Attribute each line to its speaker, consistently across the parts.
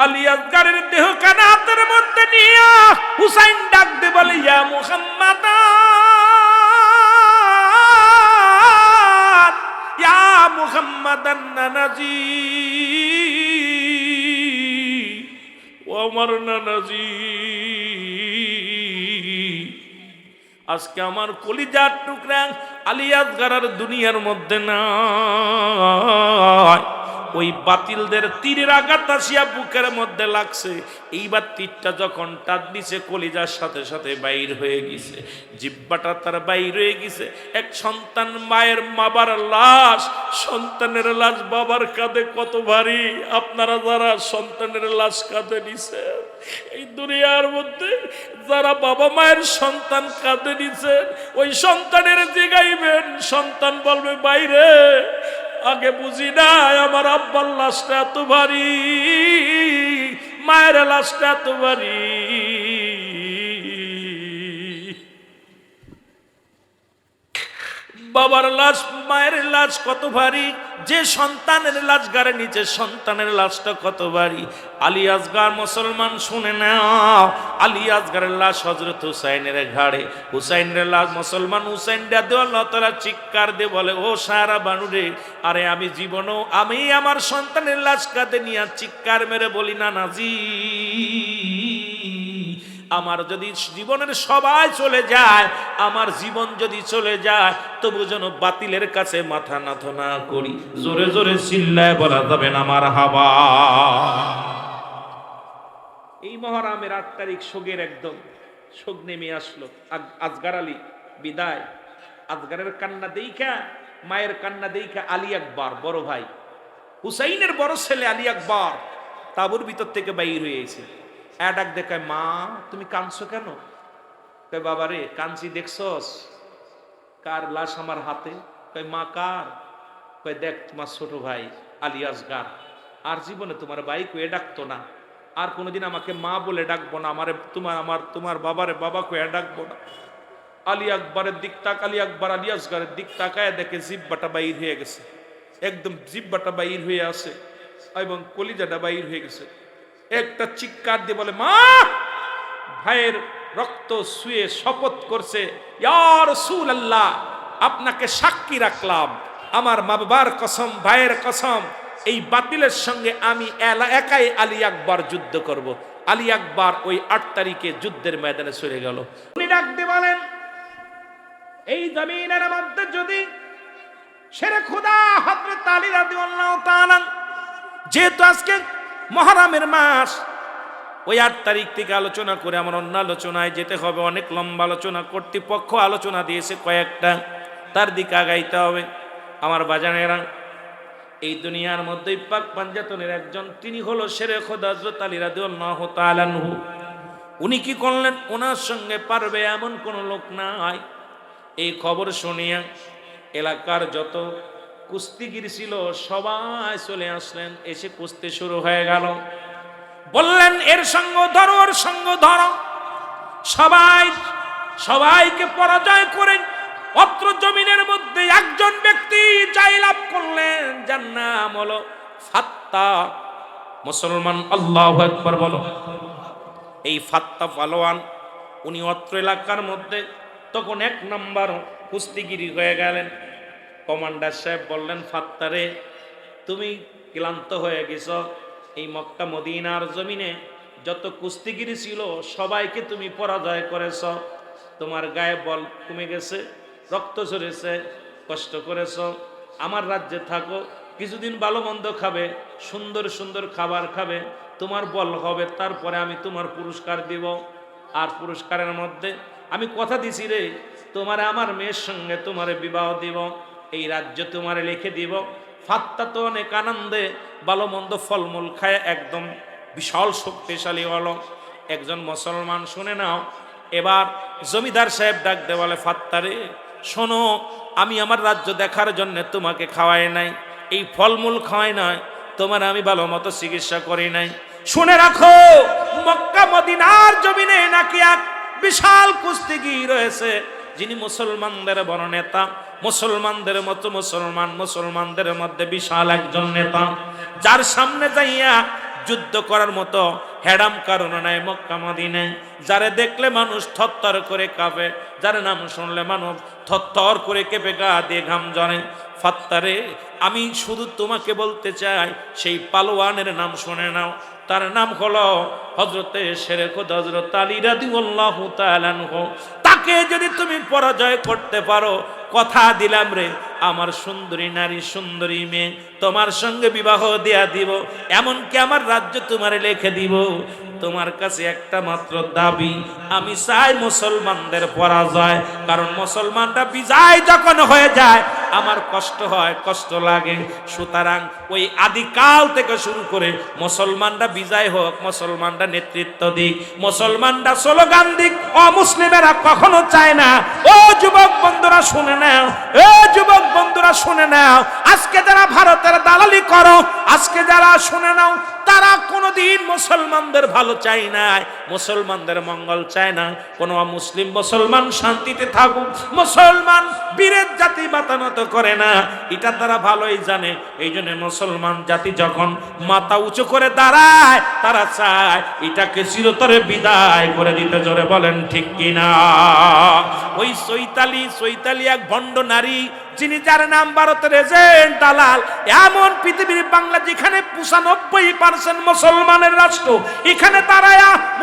Speaker 1: আলী আসগরের দেহ কানাতের মধ্যে নিয়ে হুসাইন ডাক দে বলে, ইয়া মুহাম্মাদ, ইয়া মুহাম্মাদান নানাজি, ও আমার নানাজি, আজকে আমার কলিজার টুকরা আলী আসগর আর দুনিয়ার মধ্যে নাই। ওই বাতিলদের তীরের আঘাত আসিয়া বুকের মধ্যে লাগছে। এইবার তীরটা যখন টাচ দিছে কলিজার সাথে সাথে বাইর হয়ে গেছে, জিহ্বাটা তার বাইর হয়ে গেছে। এক সন্তান মায়ের বাবার লাশ, সন্তানের লাশ বাবার কাঁধে কত ভারী। আপনারা যারা সন্তানের লাশ কাঁধে নিছে, এই দুনিয়ার মধ্যে যারা বাবা মায়ের সন্তান কাঁধে নিছে, ওই সন্তানের জিগাইবেন, সন্তান বলবে বাইরে আগে বুঝি নাই আমার আব্বার লাশটা এত ভারী, মায়ের লাশটা এত ভারী। বাবার লাশ মায়ের লাশ কত ভারী, যে সন্তানের লাশ গাড়ে নিচে সন্তানের লাশটা কত ভারী। আলী আসগর মুসলমান শুনে নাও, আলী আসগরের লাশ হযরত হুসাইনের ঘাড়ে, হুসাইনের লাশ মুসলমান হুসাইন দাদু আল্লাহ তাআলা চিৎকার দিয়ে বলে, ও সারা বানুরে, আরে আমি জীবনও আমি আমার সন্তানের লাশ কাঁধে নিয়ে চিৎকার মেরে বলি, না নাজি, আমার যদি জীবনের সবাই চলে যায়, আমার জীবন যদি চলে যায়, তবু যেন বাতিলের কাছে মাথা নত না করি। জোরে জোরে চিল্লায় বলা যাবে না মারহাবা। এই মহরমের ৮ তারিখ শোকের একদম শোক নেমে আসলো। আসগর আলী বিদায়। আসগরের কান্না দেইখা, মায়ের কান্না দেইখা আলী আকবর বড় ভাই, হুসাইনের বড় ছেলে আলী আকবর তাঁবুর ভিতর থেকে বাইর হয়েছে। ডাক দেখায়, মা তুমি কাঁদছো কেন? কয় বাবা রে কাঁদছি দেখছস? কার লাশ আমার হাতে? কয় মা কার? কয় দেখ তোমার ছোট ভাই আলী আসগর, আর জীবনে তোমার ভাই কয়ে ডাকতো না, আর কোনোদিন আমাকে মা বলে ডাকবো না, আমারে তোমার বাবারে বাবা কয়ে ডাকবো না। আলী আকবরের দিক তাক, আলী আকবর আলী আসগরের দিক তাকায় দেখে জিহ্বাটা বাইর হয়ে গেছে, একদম জিহ্বাটা বাইর হয়ে আছে এবং কলিজাটা বাইর হয়ে গেছে। একটা চিৎকার দিয়ে বলে, মা, ভাইয়ের রক্ত শুয়ে শপথ করছে, ইয়া রাসূলুল্লাহ, আপনাকে সাক্ষী রাখলাম, আমার মা বাবার কসম, ভাইয়ের কসম, এই বাতিলের সঙ্গে আমি একাই আলী আকবর যুদ্ধ করব। আলী আকবর ওই ৮ তারিখে যুদ্ধের ময়দানে চলে গেল। উনি ডাক দিয়ে বলেন, এই জমিনের মধ্যে যদি শেরে খোদা হযরত আলী রাদিয়াল্লাহু তাআলা, যেহেতু আজকে মুহররমের মাস, ওই ৮ তারিখ থেকে আলোচনা করে আমার অন্য আলোচনায় যেতে হবে। অনেক লম্বা আলোচনা, কর্তৃপক্ষ আলোচনা দিয়েছে কয়েকটা, তার দিকে আগাইতে হবে। আমার বাজানেরা, এই দুনিয়ার মধ্যে পাক পাঞ্জাতনের একজন, তিনি হলো শেরে খোদা হযরত আলী রাদিয়াল্লাহু তাআলা আনহু। উনি কি করলেন? ওনার সঙ্গে পারবে এমন কোনো লোক নাই। এই খবর শুনিয়া এলাকার যত কুস্তিগির ছিল সবাই চলে আসলেন, এসে কুস্তি শুরু হয়ে গেল। বললেন, এর সঙ্গ ধরো, ওর সঙ্গ ধরো। সবাইকে পরাজয় করে অত্র জমিনের মধ্যে একজন ব্যক্তি জয়লাভ করলেন, যার নাম হলো ফাত্তা মুসলমান। আল্লাহু আকবার বলো। এই ফাত্তা পালোয়ান, উনি অত্র এলাকার মধ্যে তখন ১ নম্বর কুস্তিগিরি হয়ে গেলেন। কমান্ডার সাহেব বললেন, ফাত্তারে, তুমি ক্লান্ত হয়ে গেছ, এই মক্কা মদিনার জমিনে যত কুস্তিগিরি ছিল সবাইকে তুমি পরাজয় করেছ, তোমার গায়ে বল কমে গেছে, রক্ত ঝরেছে, কষ্ট করেছ, আমার রাজ্যে থাকো, কিছুদিন ভালো মন্দ খাবে, সুন্দর সুন্দর খাবার খাবে, তোমার বল হবে, তারপরে আমি তোমার পুরস্কার দিব। আর পুরস্কারের মধ্যে আমি কথা দিছি রে, তোমার আমার মেয়ের সঙ্গে তোমার বিবাহ দিব, এই রাজ্য তোমারে লিখে দিব। ফাত্তা তো অনেক আনন্দে ভালো মন্দ ফলমূল খায় একদম বিশাল শক্তিশালী হলো। একজন মুসলমান, শুনে নাও, এবার জমিদার সাহেব ডাক দে বলে, ফাত্তারে শোনো, আমি আমার রাজ্য দেখার জন্য তোমাকে খাওয়াই নাই, এই ফলমূল খাওয়াই নাই, তোমার আমি ভালো মতো চিকিৎসা করি নাই। শুনে রাখো, মক্কা মদিনার জমিনে নাকি এক বিশাল কুস্তিগির রয়েছে, যিনি মুসলমানদের বড় নেতা, মুসলমানদের মতো মুসলমানদের মধ্যে বিশাল একজন নেতা, যার সামনে যাইয়া যুদ্ধ করার মতো হেডাম কারণ নাই মক্কা মদিনায়। যারে দেখলে মানুষ থরথর করে কাঁপে, যার নাম শুনলে মানুষ থরথর করে কেঁপে গা দিয়ে ঘাম ঝরে। ফাত্তারে, আমি শুধু তোমাকে বলতে চাই, সেই পালোয়ানের নাম শুনে নাও। তার নাম হলো হযরতে শেরে খুদ হযরত আলী রাদিয়াল্লাহু তাআলা আনহু। তাকে যদি তুমি পরাজয় করতে পারো, কথা দিলাম রে, আমার সুন্দরী নারী, সুন্দরী মেয়ে তোমার সঙ্গে বিবাহ দেয়া দিব, এমনকি আমার রাজ্য তোমার লিখে দিব। তোমার কাছে একটা মাত্র দাবি, আমি চাই মুসলমানদের পরাজয়, কারণ মুসলমানরা বিজয় যখন হয়ে যায় আমার কষ্ট হয়, কষ্ট লাগে। সুতরাং ওই আদিকাল থেকে শুরু করে মুসলমানরা বিজয় হোক, মুসলমানরা নেতৃত্ব দিক, মুসলমানরা স্লোগান দিক, অমুসলিমেরা কখনো চায় না। ও যুবক বন্ধুরা শুনে নাও, ও যুবক বন্ধুরা শুনে নাও, আজকে যারা ভারতের দালালি করো, আজকে যারা শুনে নাও, তারা কোনোদিন মুসলমানদের ভালো চায় না, মুসলমানদের মঙ্গল চায় না। কোন মুসলিম মুসলমান শান্তিতে থাকুক, মুসলমান বীরের জাতি বাতানত করে না, এটা তারা ভালোই জানে। এই জন্য মুসলমান জাতি যখন মাথা উঁচু করে দাঁড়ায়, তারা চায় এটাকে চিরতরে বিদায় করে দিতে। জোরে বলেন ঠিক কিনা? ওই চৈতালি এক ভণ্ড নারী, যিনি যার নাম ভারতের এজেন্ট দালাল, এমন পৃথিবীর বাংলা যেখানে 95% মুসলমানের রাষ্ট্র, এখানে তারা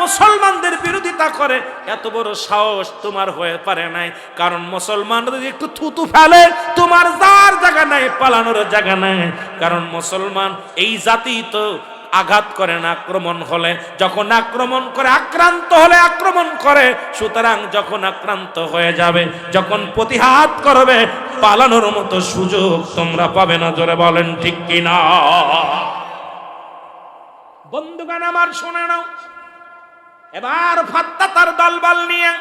Speaker 1: মুসলমানদের বিরোধিতা করে। এত বড় সাহস তোমার হয়ে পারে নাই, কারণ মুসলমান যদি একটু থুতু ফেলে তোমার যার জায়গা নাই, পালানোর জায়গা নাই। কারণ মুসলমান এই জাতি তো আঘাত করে না, আক্রমণ হলে, যখন আক্রমণ করে, আক্রান্ত হলে আক্রমণ করে। সুতরাং যখন আক্রান্ত হয়ে যাবে, যখন প্রতিহাত করবে, পালানোর মতো সুযোগ তোমরা পাবে না। জোরে বলেন ঠিক কিনা? বন্ধুগণ আমার শুনে নাও, এবার ফাত্তা তার দলবল নিয়ে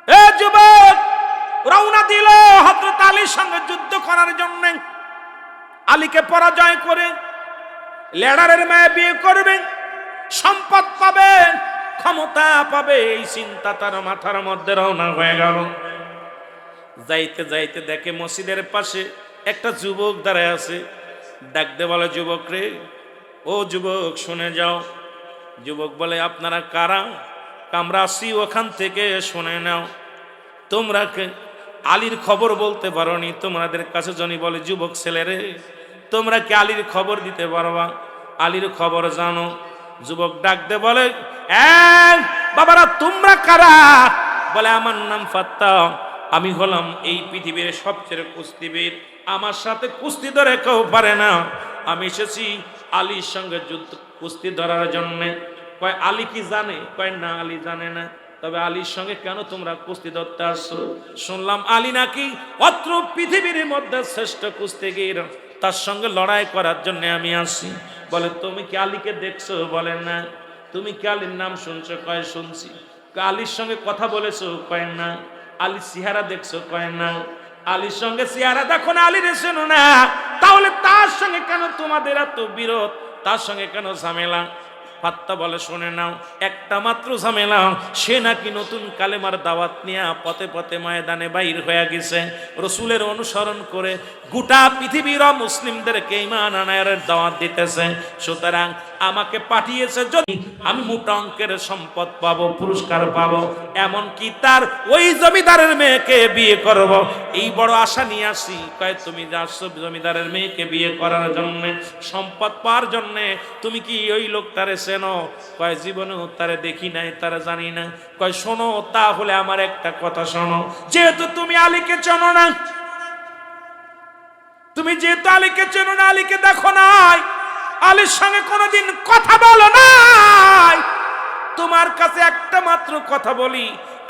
Speaker 1: এ যুবক রওনা দিল হযরত আলীর সঙ্গে যুদ্ধ করার জন্য। আলীকে পরাজয় করে লেডারের মেয়ে বিয়ে করবে, সম্পদ পাবে, ক্ষমতা পাবে, এই চিন্তা তার মাথার মধ্যে রওনা হয়ে গেল। যাইতে যাইতে দেখে মসজিদের পাশে একটা যুবক দাঁড়ায় আছে। ডাকতে বলে, যুবক রে, ও যুবক শুনে যাও। যুবক বলে, আপনারা কারা? আমরা আসি ওখান থেকে, শুনে নাও। তোমরা আলীর খবর বলতে পারোনি, তোমাদের কাছে জনি বলে, যুবক ছেলেরে, তোমরা কি আলীর খবর দিতে পারবা? আলীর খবর জানো? যুবক ডাকতে বলে, বাবারা তোমরা কারা? বলে, আমার নাম ফাত্তা, আমি হলাম এই পৃথিবীর সবচেয়ে কুস্তিবীর, আমার সাথে কুস্তি ধরে কেউ পারে না। আমি এসেছি আলীর সঙ্গে যুদ্ধ কুস্তি ধরার জন্য। কয়, আলী কি জানে? কয়, না, আলী জানে না। তবে আলীর সঙ্গে কেন তোমরা কুস্তি ধরতে আসছো? শুনলাম আলী নাকি অত্র পৃথিবীর মধ্যে শ্রেষ্ঠ কুস্তিগীর, তার সঙ্গে লড়াই করার জন্য আমি আসি। বলে, তুমি কি আলীকে দেখছো? বলে, না। তুমি কি আলীর নাম শুনছো? কয়, শুনছি। আলীর সঙ্গে কথা বলেছো? কয়, না। আলীর চেহারা দেখছো? কয়, না। আলীর সঙ্গে চেহারা দেখো না, আলীর শোনো না, তাহলে তার সঙ্গে কেন তোমাদের এত বিরোধ? তার সঙ্গে কেন ঝামেলা? ফাত্তা বলে, শুনে নাও, একটা মাত্র ঝামেলা, সে নাকি নতুন কালেমার দাওয়াত নিয়ে পথে পথে ময়দানে বাইর হয়ে গেছে, রসুলের অনুসরণ করে গোটা পৃথিবীর মুসলিমদেরকে ঈমান আনার দাওয়াত দিতেছে। সুতরাং আমাকে পাঠিয়েছে, যদি আমি মোটা অঙ্কের সম্পদ পাবো, পুরস্কার পাবো, এমনকি তার ওই জমিদারের মেয়েকে বিয়ে করব, এই বড় আশা নিয়ে আসি। কয়, তুমি যাচ্ছ জমিদারের মেয়েকে বিয়ে করার জন্য, সম্পদ পাওয়ার জন্য? তুমি কি ওই লোকটারে চেনো? কয়, জীবনেও তারে দেখি নাই, তারা জানি না। কয়, শোনো, তাহলে আমার একটা কথা শোনো, যেহেতু তুমি আলীকে চেনো না, তুমি যেহেতু আলীকে চেনো না, আলীকে দেখো নাই, আলীর সঙ্গে কোনোদিন কথা বলো নাই, তোমার কাছে একটা মাত্র কথা বলি,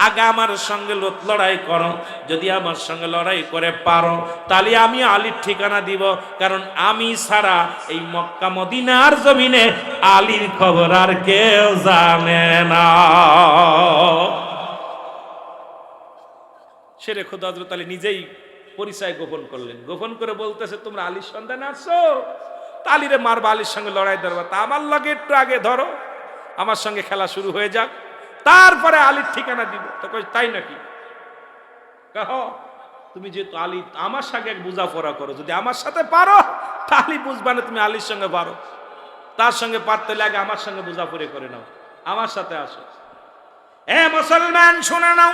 Speaker 1: আগে আমার সঙ্গে লড়াই করো। যদি আমার সঙ্গে লড়াই করে পারো, তাহলে আমি আলীর ঠিকানা দিব, কারণ আমি ছাড়া এই মক্কা মদিনার জমিনে আলীর খবর আর কেউ জানে না। শেরে খুদ হযরত আলী নিজেই পরিচয় গোপন করলেন। গোপন করে বলতেছে, তোমরা আলীর সন্ধানে আসছো, আলীরে মারবা, আলীর সঙ্গে লড়াই ধরবা, তা আমার লগে একটু আগে ধরো, আমার সঙ্গে খেলা শুরু হয়ে যাক, তারপরে আলীর ঠিকানা দিব। তো কই, তাই নাকি? কহ, তুমি যেহেতু আলী, আমার সঙ্গে এক বোঝাপড়া করো, যদি আমার সাথে পারো তাহলে বুঝবা না তুমি আলীর সঙ্গে পারো। তার সঙ্গে পারতে লাগে আমার সঙ্গে বুঝাপুরি করে নাও, আমার সাথে আসো। এ মুসলমান শুনে নাও,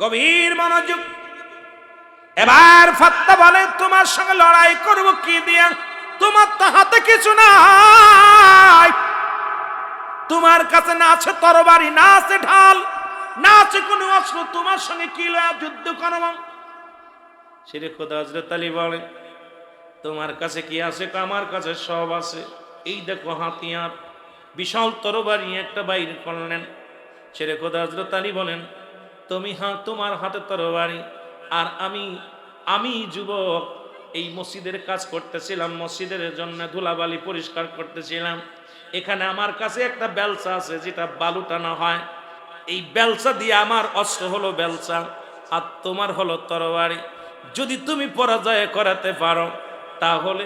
Speaker 1: গভীর মনোযোগ। এবার ফাত্তা বলে তোমার সঙ্গে লড়াই করব কি দিয়া? তোমার তো হাতে কিছু নাই, তোমার কাছে না আছে তরবারি, না আছে ঢাল, না আছে কোনো অস্ত্র, তোমার সঙ্গে কি লয়া যুদ্ধ করব? সেরে খোদা হযরত আলী বলে তোমার কাছে কি আছে? আমার কাছে সব আছে। এই দেখো হাতিয়ার, বিশাল তরবারি একটা বাইর করলেন। সেরে খোদা হযরত আলী বলেন তুমি তোমার হাতে তরবারি, আর আমি যুবক এই মসজিদের কাজ করতেছিলাম, মসজিদের জন্য ধুলাবালি পরিষ্কার করতেছিলাম। এখানে আমার কাছে একটা বেলচা আছে যেটা বালু টানা হয়, এই বেলচা দিয়ে আমার অস্ত্র হলো বেলচা, আর তোমার হলো তরবারি। যদি তুমি পরাজয় করাতে পারো তাহলে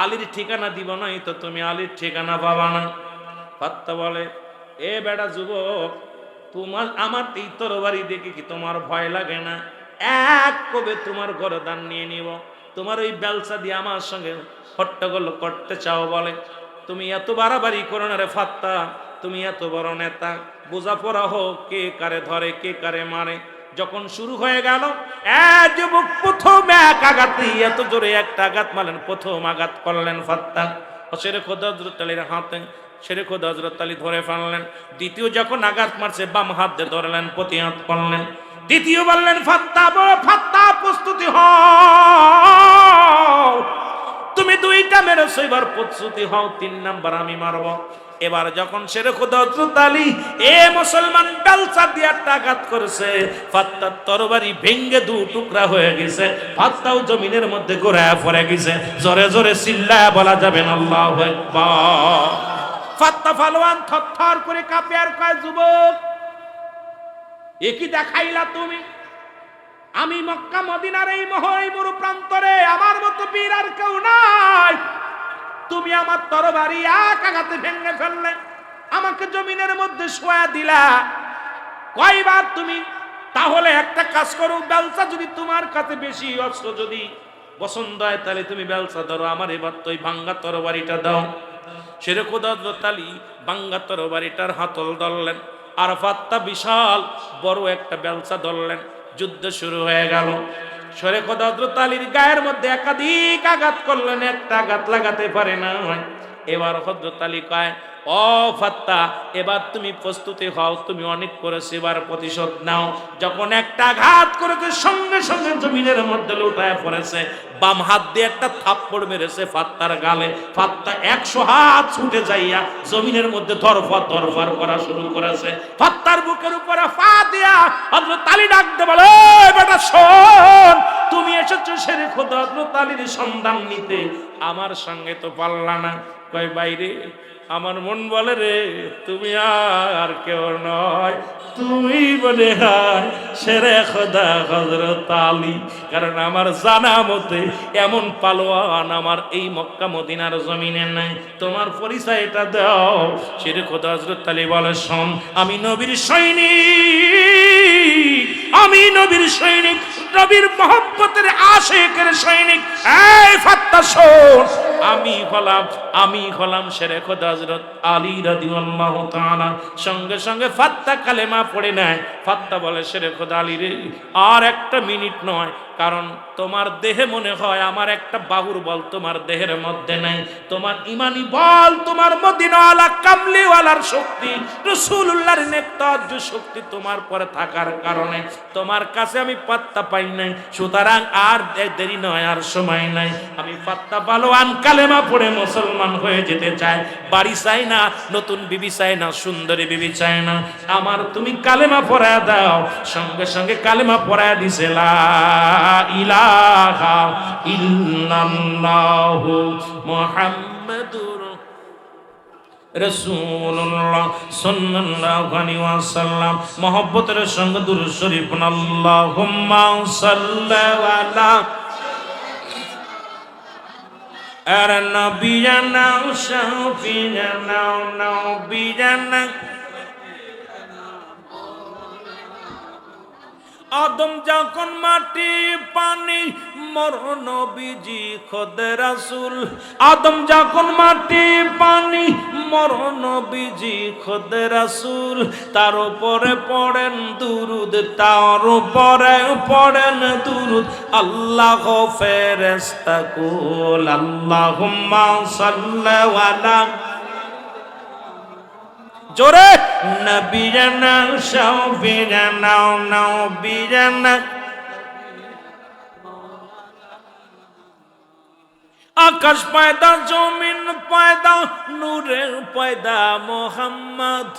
Speaker 1: আলীর ঠিকানা দিব, নাই তো তুমি আলীর ঠিকানা পাবা না। ফাত্তা বলে এ বেটা যুবক, তোমার আমার এই তরবারি দেখে কি তোমার ভয় লাগে না? এক কবে তোমার গরদান নিয়ে নিব, তোমার ওই বেলচা দিয়ে আমার সঙ্গে হট্টগোল করতে চাও? বলে তুমি এত বাড়াবাড়ি করো না রে ফাত্তা, তুমি এত বড় নেতা, বোঝাপড়া হোক কে কারে ধরে কে কারে মারে। যখন শুরু হয়ে গেল যুবক প্রথম এক আঘাতে এত জোরে একটা আঘাত মারলেন, প্রথম আঘাত করলেন ফাত্তা সেরে খোদা হযরত আলীর হাতে, সেরে খোদা হযরত আলী ধরে ফেললেন। দ্বিতীয় যখন আঘাত মারছে বাম হাত দিয়ে ধরলেন, প্রতিহত করলেন। দ্বিতীয় বললেন ফাত্তা, বড় ফাত্তা প্রস্তুতি হও, তুমি দুইটা মেরেছো, এবার প্রস্তুতি হও, 3 নাম্বার আমি মারব। এবার যখন সেরে খোদা হযরত আলী এ মুসলমান বেলচা দিয়ে একটা আঘাত করেছে, ফাত্তার তরবারি ভেঙ্গে 2 টুকরা হয়ে গেছে, ফাত্তাও জমিনের মধ্যে গড়ায় পড়ে গেছে। জোরে জোরে চিল্লায়া বলা যাবে না আল্লাহু আকবার। ফাত্তা পালোয়ান থরথর করে কাঁপে আর কয় যুবক এ কি দেখাইলা তুমি? আমি মক্কা মদিনার এই মরু প্রান্তরে আমার মতো বীর আর কেউ নাই, তুমি আমার তরবারি এক আঘাতে ভেঙে ফেললে, আমাকে জমিনের মধ্যে শোয়া দিলা। কয়বার তুমি? তাহলে একটা কাজ করো, বেলচা যদি তোমার কাছে বেশি অস্ত্র যদি পছন্দ হয় তাহলে তুমি বেলচা ধরো, আমার এবার তো ওই ভাঙ্গা তরবারিটা দাও। সেরে খোদা হযরত আলী ভাঙ্গা তরবারিটার হাতল ধরলেন, আর ফাত্তা বিশাল বড় একটা বেলচা ধরলেন। যুদ্ধ শুরু হয়ে গেল। সেরে খোদা হযরত আলীর গায়ের মধ্যে একাধিক আঘাত করলেন, একটা আঘাত লাগাতে পারে না। এবার হযরত আলী কয় ও ফাত্তা, এবার তুমি প্রস্তুতি হও, তুমি অনেক করেছো, এবার প্রতিশোধ নাও। যখন একটা আঘাত করেছে সঙ্গে সঙ্গে জমিনের মধ্যে লুটায় পড়েছে, বাম হাত দিয়ে একটা থাপ্পড় মেরেছে ফাত্তার গালে। ফাত্তা 100 হাত ছুটে যাইয়া জমিনের মধ্যে ধরফর ধরফর করা শুরু করেছে। ফাত্তার বুকের উপরে পা দিয়া হযরত আলী ডাকতে বলে বেটা শোন, তুমি এসেছো সেরে খোদা হযরত আলীর সন্ধান নিতে, আমার সঙ্গে তো পারলা না। কয় বাইরে আমার মন বলে রে তুমি আর কেউ নয়, তুমি মনে হয় সেরে খোদা হযরত আলী। কারণ আমার জানা মতে এমন পালোয়ান আমার এই মক্কা মদিনার জমিনে নাই, তোমার পরিচয়টা দাও। সেরে খোদা হযরত আলী বলে শোন, আমি নবীর সৈনিক, আমি নবীর সৈনিক, নবীর মহব্বতের আশিকের সৈনিক। এই ফাত্তা শোন, আমি হলাম সেরে খোদা হযরত আলী রাদিয়াল্লাহু তাআলা। সঙ্গে সঙ্গে ফাত্তা কালেমা পড়ে নেয়। ফাত্তা বলে সেরে খোদা আলী রে, আর একটা মিনিট নয়, কারণ তোমার দেহে মনে হয় আমার একটা বাহুর বল তোমার দেহের মধ্যে নাই, তোমার ইমানি বল, তোমার মদিনাওয়ালা কামলিওয়ালার শক্তি, রাসূলুল্লাহর নেকটার্য শক্তি তোমার পরে থাকার কারণে তোমার কাছে আমি পাত্তা পাই নাই। সুতরাং আর দেরি নয়, আর সময় নাই। আমি ফাত্তা পালোয়ান কালেমা পড়ে মুসলমান হয়ে যেতে চাই, বাড়ি চাই না, নতুন বিবি চাই না, সুন্দরী বিবি চাই না, আমার তুমি কালেমা পড়ায় দাও। সঙ্গে সঙ্গে কালেমা পড়ায় দিছে লা ইলাহা ইল্লাল্লাহু মুহাম্মাদুর রাসূলুল্লাহ সাল্লাল্লাহু আলাইহি ওয়াসাল্লাম। মহব্বতের সঙ্গে দুরূদ শরীফ আল্লাহুম্মা সাল্লি আলা আর নবিয়ানা শাফিয়ানা নবিয়ানা আদম যখন মাটি পানি মর নবীজি খোদে রাসূল, আদম যখন মাটি পানি মর নবীজি খোদে রাসূল, তার উপরে পড়েন দুরুদ, তার উপরে পড়েন দুরুদ, আল্লাহ ফেরেশতা কুল আল্লাহুম্মা সাল্লি আলা জোরে নবিয়ানা শাফিয়ানা নবিয়ানা। আকাশ পয়দা জমিন পয়দা নূরে পয়দা মোহাম্মদ,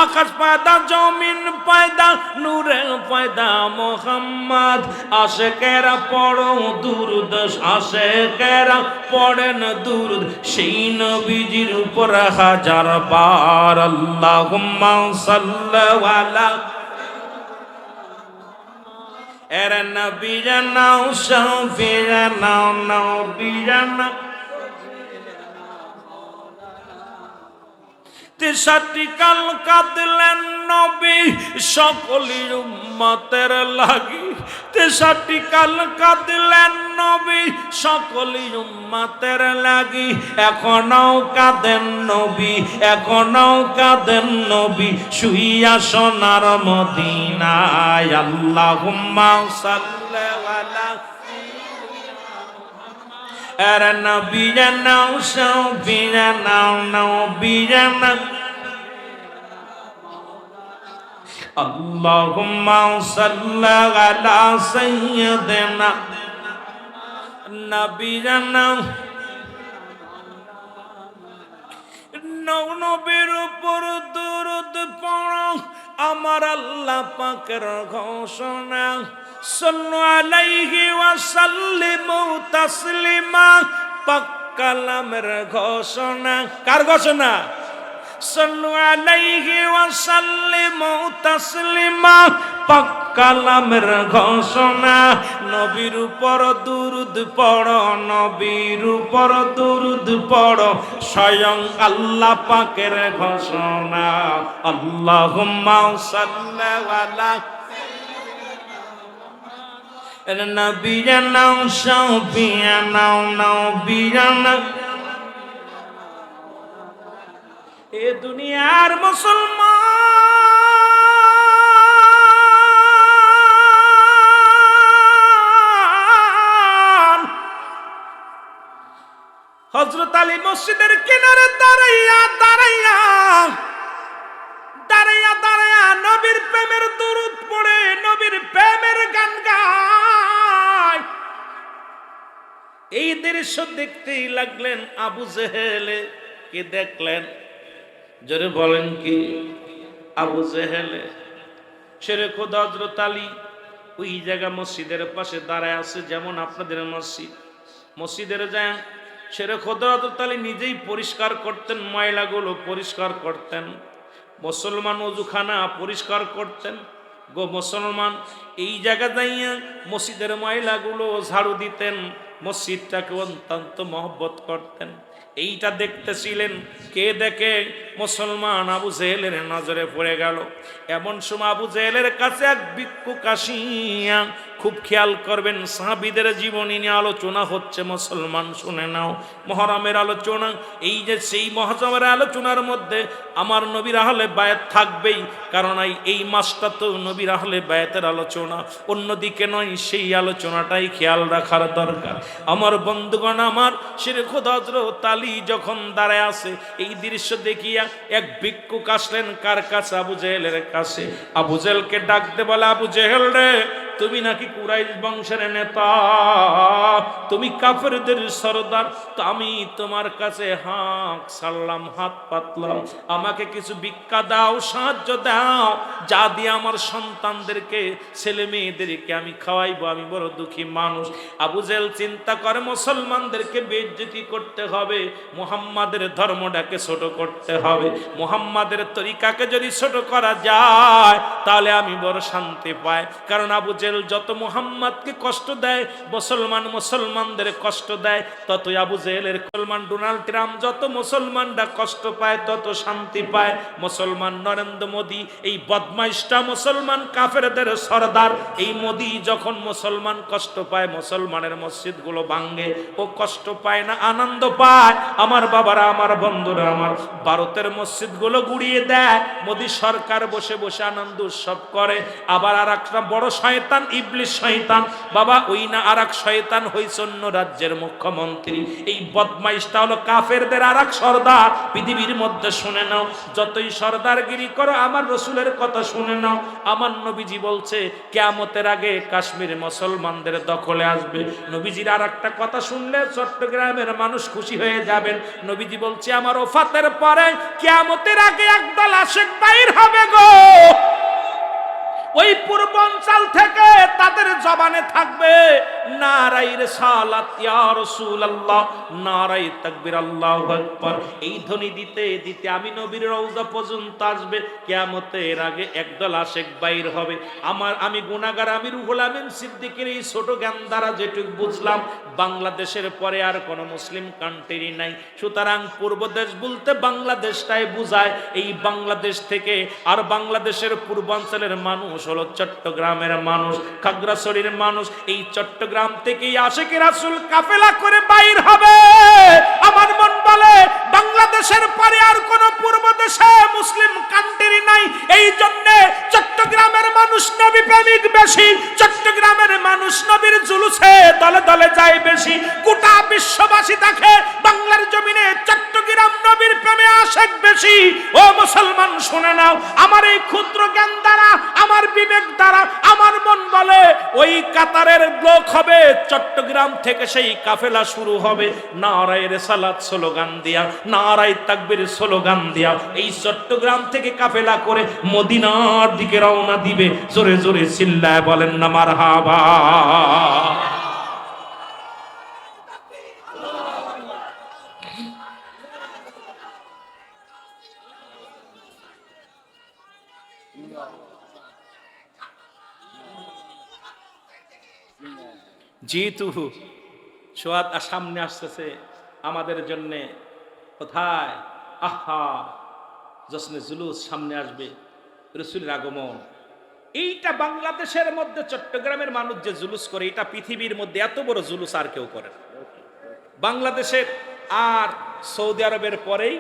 Speaker 1: আকাশ পয়দা জমিন পয়দা নূরে পয়দা মোহাম্মদ। আশিকেরা পড়ো দুরুদ, আশিকেরা পড়েন দুরুদ সেই নবীজির উপর হাজার বার। আল্লাহুম্মা সাল্লি আলা এরে নবিয়ানা শাফিয়ানা নবিয়ানা। 63টি কাল কাঁদলেন নবী সকলি উম্মতের লাগি, 63টি কাল কাঁদলেন নবী সকলি উম্মতের লাগি। এখনো কাঁদেন নবী, এখনো কাঁদেন নবী শুইয়া সোনার মদিনায়। আল্লাহুম্মা সাল্লি আলা এরে নবিয়ানা শাফিয়ানা নবিয়ানা। আল্লাহুম্মা সাল্লি আলা সাইয়্যিদিনা নবিয়ানা। নবীর উপর দুরূদ পড়ো আমার আল্লাহ পাকের ঘোষণা। সাল্লু আলাইহি ওয়া সাল্লিমু তাসলিমা, পাক কালামের ঘোষণা। কার ঘোষণা? সাল্লু আলাইহি ওয়া সাল্লিমু তাসলিমা, পাক কালামের ঘোষণা। নবীর উপর দুরূদ পড়ো, নবীর উপর দুরূদ পড়ো স্বয়ং আল্লাহ পাকের ঘোষণা। আল্লাহুম্মা সাল্লি আলা নবিয়ানা শাফিয়ানা নবিয়ানা। এ দুনিয়ার মুসলমান হযরত আলী মসজিদের কিনারে দাঁড়াইয়া দাঁড়াইয়া দাঁড়াইয়া দাঁড়াইয়া নবীর প্রেমের দুরূদ পড়ে নবীর প্রেমের গান গায়। এই দৃশ্য দেখতেই লাগলেন আবু জেহেলে। কি দেখলেন? জোরে বলেন কি? আবু জেহেলে শেরে খোদা হযরত আলী ওই জায়গা মসজিদের পাশে দাঁড়ায় আছে। যেমন আপনাদের মসজিদ, মসজিদের যায় শেরে খোদা হযরত আলী নিজেই পরিষ্কার করতেন, ময়লাগুলো পরিষ্কার করতেন। মুসলমান ওযুখানা পরিষ্কার করতেন। গো মুসলমান এই জায়গা যাইয়া মসজিদের ময়লাগুলো ঝাড়ু দিতেন, মসজিদটাকে অত্যন্ত মহব্বত করতেন। এইটা দেখতেছিলেন। কে দেখে? মুসলমান আবু জেহেলের নজরে পড়ে গেল। এমন সময় আবু জেহেলের কাছে এক ভিক্ষুক আসিয়া, খুব খেয়াল করবেন সাহাবীদের জীবনী নিয়ে আলোচনা হচ্ছে, মুসলমান শুনে নাও। মুহররমের আলোচনা, এই যে সেই মুহররমের আলোচনার মধ্যে আমার নবীর আহলে বায়াত থাকবেই, কারণ এই মাসটা তো নবীর আহলে বায়াতের আলোচনা, অন্যদিকে নয়। সেই আলোচনাটাই খেয়াল রাখার দরকার। আমার বন্ধুগণ, আমার শেরে খোদা হযরত আলী যখন দাঁড়ায় আছে, এই দৃশ্য দেখিয়া এক ভিক্ষুক আসলেন। কার কাছে? আবু জেহেলের কাছে। আবু জেহেলকে ডাকতে বলে, আবু জেহেল রে, তুমি নাকি কুরাইশ বংশের নেতা, তুমি কাফেরদের সরদার, তো আমি তোমার কাছে হাত ছাড়লাম, হাত পাতলাম, আমাকে কিছু ভিক্ষা দাও, সাহায্য দাও, যা দিয়ে আমার সন্তানদেরকে, ছেলে মেয়েদেরকে আমি খাওয়াইবো, আমি বড় দুঃখী মানুষ। আবু জেহেল চিন্তা করে মুসলমানদেরকে বেইজ্জতি করতে হবে, মুহাম্মাদের ধর্মটাকে ছোট করতে হবে, মুহাম্মাদের তরিকাকে যদি ছোট করা যায় তাহলে আমি বড় শান্তি পাই। কারণ আবু জেহেল যত মুহাম্মদকে কষ্ট দেয়, মুসলমানদের কষ্ট দেয়, ততই আবু জেহেলের মুসলমান ডোনাল্ড ট্রাম্প যত মুসলমানরা কষ্ট পায় তত শান্তি পায়। মুসলমান নরেন্দ্র মোদী এই বদমাইশটা মুসলমান কাফেরদের সরদার, এই মোদী যখন মুসলমান কষ্ট পায় মুসলমানের মসজিদগুলো ভাঙে, ও কষ্ট পায় না, আনন্দ পায়। আমার বাবারা, আমার বন্ধুরা, আমার ভারতের মসজিদগুলো গুড়িয়ে দেয়, মোদী সরকার বসে বসে আনন্দ উৎসব করে। আবার আর একটা বড় শয়তান, ইবলিস শয়তান বাবা, ওই না আর এক শয়তান হইছে অন্য রাজ্যের মুখ্যমন্ত্রী। এই বদমাইশটা হলো কাফেরদের আর এক সর্দার পৃথিবীর মধ্যে। শুনে নাও, যতই সর্দারগিরি করো আমার রসুলের কথা শুনে নাও। আমার নবীজি বলছে কিয়ামতের আগে কাশ্মীর মুসলমানদের দখলে আসবে। নবীজির আর একটা কথা শুনলে চট্টগ্রামের মানুষ খুশি হয়ে যাবেন। নবীজি বলছে আমার ওফাতের পরে কিয়ামতের আগে একদল আশিক বাইর হবে গো, ওই পূর্বাঞ্চল থেকে তাদের জবানে থাকবে নারায়ে রিসালাত ইয়া রাসূলুল্লাহ, নারায়ে তাকবীর আল্লাহু আকবার। এই ধ্বনি দিতে দিতে আমি নবীর রওজা পর্যন্ত আসবে। কিয়ামতের আগে একদল আশিক বাইর হবে। আমি গুনাহগার, আমি রুহুল আমিন সিদ্দিকের এই ছোট জ্ঞান দ্বারা যেটুকু বুঝলাম, বাংলাদেশের পরে আর কোনো মুসলিম কান্ট্রি নাই। সুতরাং পূর্ব দেশ বলতে বাংলাদেশটাই বুঝায়। এই বাংলাদেশ থেকে আর বাংলাদেশের পূর্বাঞ্চলের মানুষ হলো চট্টগ্রামের মানুষ, খাগড়াছড়ির মানুষ। এই চট্টগ্রাম থেকেই আশিকে রাসূল কাফেলা করে বাইর হবে। আমার মন বলে বাংলাদেশের পরে আর কোন পূর্ব দেশে মুসলিম কান্ট্রি নাই। এই জন্য চট্টগ্রামের মানুষ নবী প্রেমিক বেশি, চট্টগ্রামের মানুষ নবীর জুলুসে দলে দলে যায় বেশি। গোটা বিশ্ববাসী দেখে বাংলার জমিনে চট্টগ্রাম নবীর প্রেমে আশেক বেশি। ও মুসলমান শুনে নাও, আমার এই ক্ষুদ্র জ্ঞান দ্বারা, আমার বিবেক দ্বারা আমার মন বলে ওই কাতারের লোক হবে চট্টগ্রাম থেকে, সেই কাফেলা শুরু হবে নারায়ে রিসালাত স্লোগান দিয়া, নারায়ে তাকবীর স্লোগান দিয়া। এই চট্টগ্রাম থেকে কাফেলা করে মদিনার দিকে রওনা দিবে। জোরে জোরে চিল্লায় বলেন না মারহাবা। যেহেতু সোয়াদ সামনে আসতেছে আমাদের জন্য, কোথায় আহা জশ্নে জুলুস সামনে আসবে, রাসূলের আগমন। এইটা বাংলাদেশের মধ্যে চট্টগ্রামের মানুষ যে জুলুস করে, এটা পৃথিবীর মধ্যে এত বড় জুলুস আর কেউ করে না। বাংলাদেশের আর সৌদি আরবের পরেই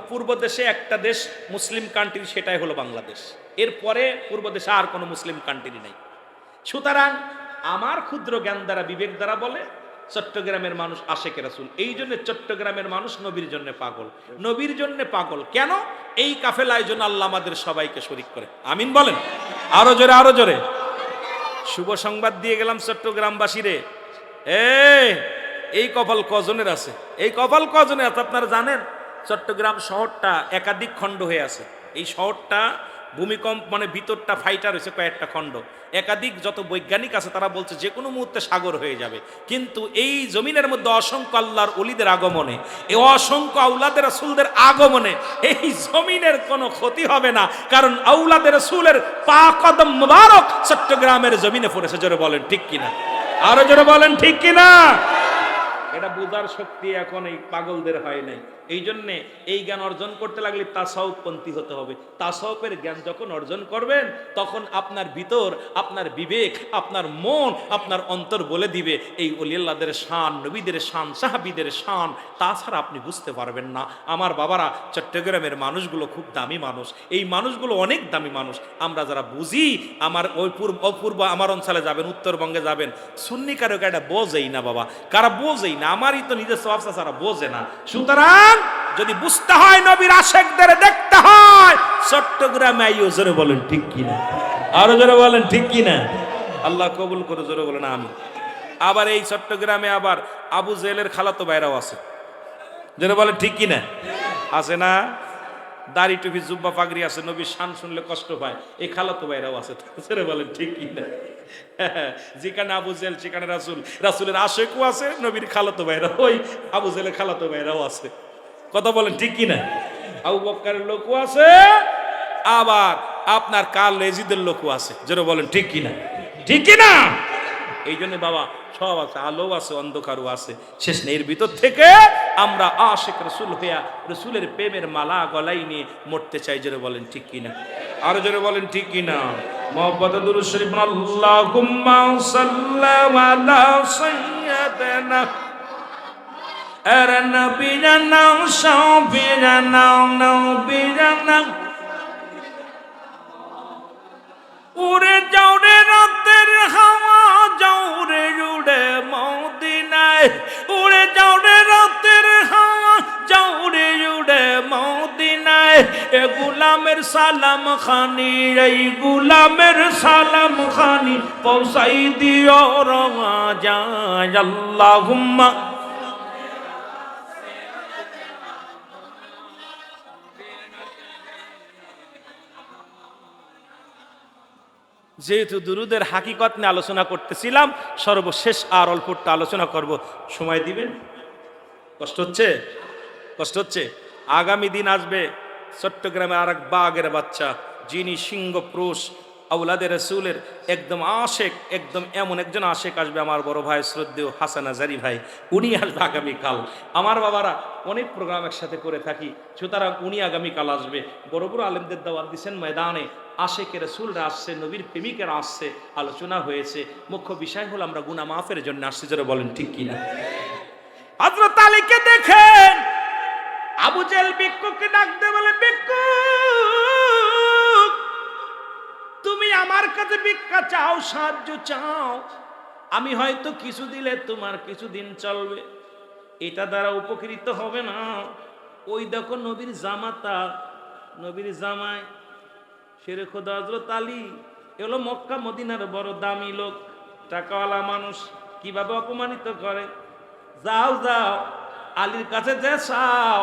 Speaker 1: পূর্ব দেশে একটা দেশ মুসলিম কান্ট্রি, সেটাই হলো বাংলাদেশ। এরপরে পূর্ব দেশে আর কোনো মুসলিম কান্ট্রি নেই। সুতরাং আমার ক্ষুদ্র জ্ঞান দ্বারা, বিবেক দ্বারা বলে চট্টগ্রামের মানুষ আশিকে রাসূল। এই জন্য চট্টগ্রামের মানুষ নবীর জন্য পাগল। নবীর জন্য পাগল কেন? এই কাফেলায় জন্য আল্লাহ আমাদের সবাইকে শরীক করে। আমিন বলেন আরো জোরে, আরো জোরে। শুভ সংবাদ দিয়ে গেলাম চট্টগ্রামবাসীরে। এই কপাল কজনের আছে? এই কপাল কজনের আছে আপনারা জানেন? চট্টগ্রাম শহরটা একাধিক খণ্ড হয়ে আছে। এই শহরটা ভূমিকম্প মানে ভিতরটা ফাইটার হয়েছে কয়েকটা খণ্ড। একাধিক যত বৈজ্ঞানিক আছে তারা বলছে যে কোনো মুহূর্তে সাগর হয়ে যাবে। কিন্তু এই জমিনের মধ্যে অসংখ্য আল্লাহর ওলিদের আগমনে, এই অসংখ্য আওলাদের রাসূলদের আগমনে এই জমিনের কোনো ক্ষতি হবে না। কারণ আওলাদের রাসূলের পাক কদম মুবারক চট্টগ্রামের জমিনে পড়েছে। জোরে বলেন ঠিক কিনা? আরো জোরে বলেন ঠিক কিনা? এটা বোঝার শক্তি এখন এই পাগলদের হয় নাই। এই জন্যে এই জ্ঞান অর্জন করতে লাগলে তাসাউফপন্থী হতে হবে। তাসাউফের জ্ঞান যখন অর্জন করবেন তখন আপনার ভিতর, আপনার বিবেক, আপনার মন, আপনার অন্তর বলে দিবে এই ওলিয়াল্লাহদের শান, নবীদের শান, সাহাবীদের শান। তাছাড়া আপনি বুঝতে পারবেন না। আমার বাবারা, চট্টগ্রামের মানুষগুলো খুব দামি মানুষ। এই মানুষগুলো অনেক দামি মানুষ। আমরা যারা বুঝি, আমার ওই অপূর্ব আমার অঞ্চলে যাবেন, উত্তরবঙ্গে যাবেন, সুন্নি কারো এটা বোঝেই না বাবা, কারা বোঝেই না। আমারই তো নিজের সওয়াব ছাড়া বোঝে না। সুতরাং যদি বুঝতে হয়, নবীর আশিকদের দেখতে হয়, চট্টগ্রামে আইও। জোরে বলেন ঠিক কিনা? আরো জোরে বলেন ঠিক কিনা? আল্লাহ কবুল করে। জোরে বলেন আমি। আবার এই চট্টগ্রামে আবার আবু জেহেলের খালাতো ভাইরাও আছে। জোরে বলেন ঠিক কিনা? আছে না? দাড়ি টুপি জুব্বা পাগড়ি আছে, নবীর শান শুনলে কষ্ট পায়, এই খালাতো ভাইরাও আছে। জোরে বলেন ঠিক কিনা? যেখানে আবু জেহেল সেখানে রাসূল, রাসূলের আশিকও আছে, নবীর খালাতো ভাইরা ওই আবু জেহেলের খালাতো ভাইরাও আছে। কথা বলেন ঠিক কিনা? আবু বকরের লোকও আছে, আবার আপনার কাল রেজিদের লোকও আছে। জোরে বলেন ঠিক কিনা? ঠিক কি না? এই জন্য বাবা সব আছে, আলো আছে, অন্ধকারও আছে, শেষ নেই। এর ভিতর থেকে আমরা আশিক রসুল হইয়া রসুলের প্রেমের মালা গলায় নিয়ে মরতে চাই। জোরে বলেন ঠিক কিনা? আরো জোরে বলেন ঠিক কিনা? মুহাম্মদ দুরূদ শরীফ, আল্লাহুম্মা সাল্লি আলা সাইয়্যিদিনা নবিয়ানা শাফিয়ানা নবিয়ানা। উড়ে যাও রে রাতের হাওয়া, যাও রে উড়ে মদিনায়, উড়ে যাও রে রাতের হাওয়া, যাও রে উড়ে মদিনায়। এ গোলামের সালাম খানি, এই গোলামের সালাম খানি পৌঁছাই দিও রওয়া যায়। আল্লাহুম্মা যেহেতু দুরুদের হাকিকত নিয়ে আলোচনা করতেছিলাম, সর্বশেষ আর অল্পটা আলোচনা করব, সময় দিবেন? কষ্ট হচ্ছে? কষ্ট হচ্ছে? আগামী দিন আসবে চট্টগ্রামে আর এক বাঘের বাচ্চা, যিনি সিংহ পুরুষ আউলাদের রসুলের একদম আশেক, একদম এমন একজন আশেক আসবে, আমার বড় ভাই শ্রদ্ধেয় হাসান আজারি ভাই, উনি আসবে আগামীকাল। আমার বাবারা অনেক প্রোগ্রাম একসাথে করে থাকি, সুতরাং উনি আগামীকাল আসবে। বড় বড় আলেমদের দাওয়াত দিচ্ছেন ময়দানে, আশেকের রসুলরা আসছে, নবীর প্রেমিকেরা আসছে, আলোচনা হয়েছে। মুখ্য বিষয় হলো আমরা গুনাহ মাফের জন্য আসছি। যারা বলেন ঠিক কিনা? হযরত আলীকে দেখেন, আবু জেহেল ভিক্ষুককে ডাক দিয়ে বলে, ভিক্ষুক তুমি আমার কাছে ভিক্ষা চাও, সাহায্য চাও, আমি হয়তো কিছু দিলে তোমার কিছুদিন চলবে, এটা দ্বারা উপকৃত হবে না। ওই দেখো নবীর জামাতা, নবীর জামাই শেরে খোদা হযরত আলী, এগুলো মক্কা মদিনার বড় দামি লোক, টাকাওয়ালা মানুষ, কিভাবে অপমানিত করে। যাও যাও আলীর কাছে যে চাও,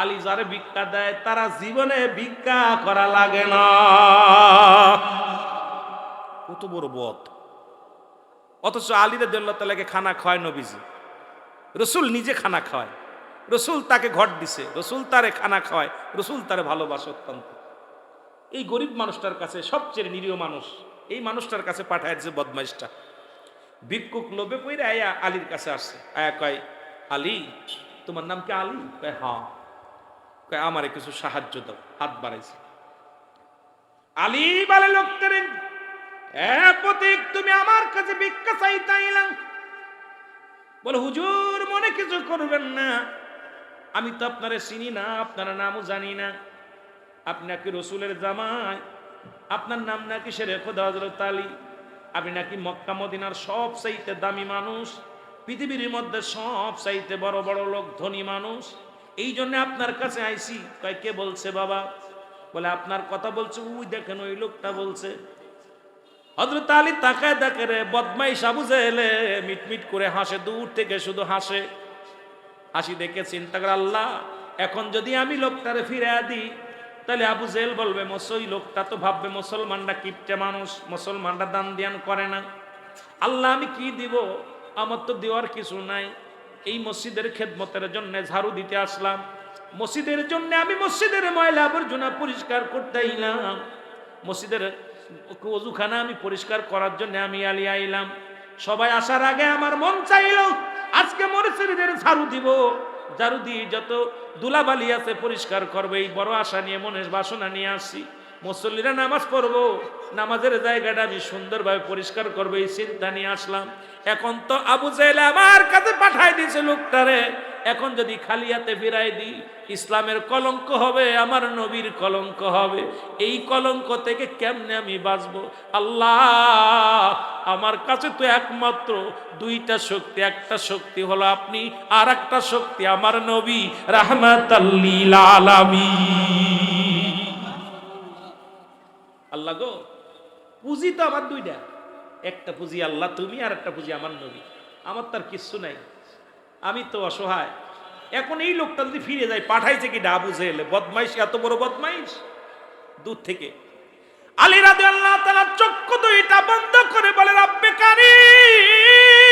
Speaker 1: আলী যারে ভিক্ষা দেয় তারা জীবনে ভিক্ষা করা লাগে না। কত বড় বদ! অথচ আলী রাদিয়াল্লাহু তাআলাকে খানা খাওয়ায় নবীজি, রসুল নিজে খানা খাওয়ায়, রসুল তাকে ঘর দিছে, রসুল তারে খানা খাওয়ায়, রসুল তারে ভালোবাসে অত্যন্ত। এই গরিব মানুষটার কাছে, সবচেয়ে নিরীহ মানুষ, এই মানুষটার কাছে পাঠায় যে বদমাইশটা, ভিক্ষুক লোভে পইরা আয়া আলীর কাছে আসছে। আয়া কয়, আলী তোমার নাম কি আলী? কয় হ্যাঁ। কয় আমারে কিছু সাহায্য দাও। হাত বাড়াইছে। আলী বলে লোকটারে, পথিক তুমি আমার কাছে ভিক্ষা চাইতে আইলা? বলে হুজুর মনে কিছু করবেন না, আমি তো আপনারে চিনি না, আপনার নামও জানি না, আপনি নাকি রসুলের জামাই, আপনার নাম নাকি শেরে খোদা হযরত আলী, আপনি নাকি মক্কা মদিনার সব চাইতে দামি মানুষ, পৃথিবীর মধ্যে সব চাইতে বড় বড় লোক, ধনী মানুষ, এই জন্য আপনার কাছে আইছি। কয় কে বলছে বাবা? বলে আপনার কথা বলছে, ওই দেখেন ওই লোকটা বলছে। হযরত আলী তাকায় দেখে রে বদমাইশ আবু জেহেলে মিটমিট করে হাসে, দূর থেকে শুধু হাসে। হাসি দেখে চিন্তা করে, আল্লাহ এখন যদি আমি লোকটারে ফিরে দিই, তাহলে আবু জেহেল বলবে ওই লোকটা তো ভাববে মুসলমানরা কিপটে মানুষ, মুসলমানরা দান ধ্যান করে না। আল্লাহ আমি কি দিব? আমার তো দেওয়ার কিছু নাই। এই মসজিদের খেদমতের জন্য ঝাড়ু দিতে আসলাম, মসজিদের জন্য আমি মসজিদের ময়লা আবর্জনা পরিষ্কার করতে আইলাম, মসজিদের ওযুখানা আমি পরিষ্কার করার জন্য আমি আলী আইলাম। সবাই আসার আগে আমার মন চাইল আজকে মসজিদের ঝাড়ু দিব, ঝাড়ু দিয়ে যত ধুলাবালি আছে পরিষ্কার করবে, এই বড় আশা নিয়ে মনের বাসনা নিয়ে আসছি। মুসল্লিরা নামাজ পড়বো, নামাজের জায়গাটা আমি সুন্দরভাবে পরিষ্কার করবো, এই চিন্তা নিয়ে আসলাম। এখন তো আবু জেহেল আমার কাছে পাঠাই দিয়েছে লোকটারে, এখন যদি খালি হাতে ফিরাই দিই ইসলামের কলঙ্ক হবে, আমার নবীর কলঙ্ক হবে। এই কলঙ্ক থেকে কেমনে আমি বাঁচবো? আল্লাহ আমার কাছে তো একমাত্র দুইটা শক্তি, একটা শক্তি হলো আপনি, আর একটা শক্তি আমার নবী রাহমাতাল লিল আলামিন। আল্লাহ গো, পুঁজি তো আমার দুইটা, একটা পুঁজি আল্লাহ তুমি, আর একটা পুঁজি আমার নবী। আমার তার কিচ্ছু নাই, আমি তো অসহায়। এখন এই লোকটা যদি ফিরে যায়, পাঠাইছে কি আবু জেহেল, বদমাইশ, এত বড় বদমাইশ। দূর থেকে আলী রাদিয়াল্লাহু তাআলা চক্ষু দুইটা বন্ধ করে বলে, রব্বে কারীম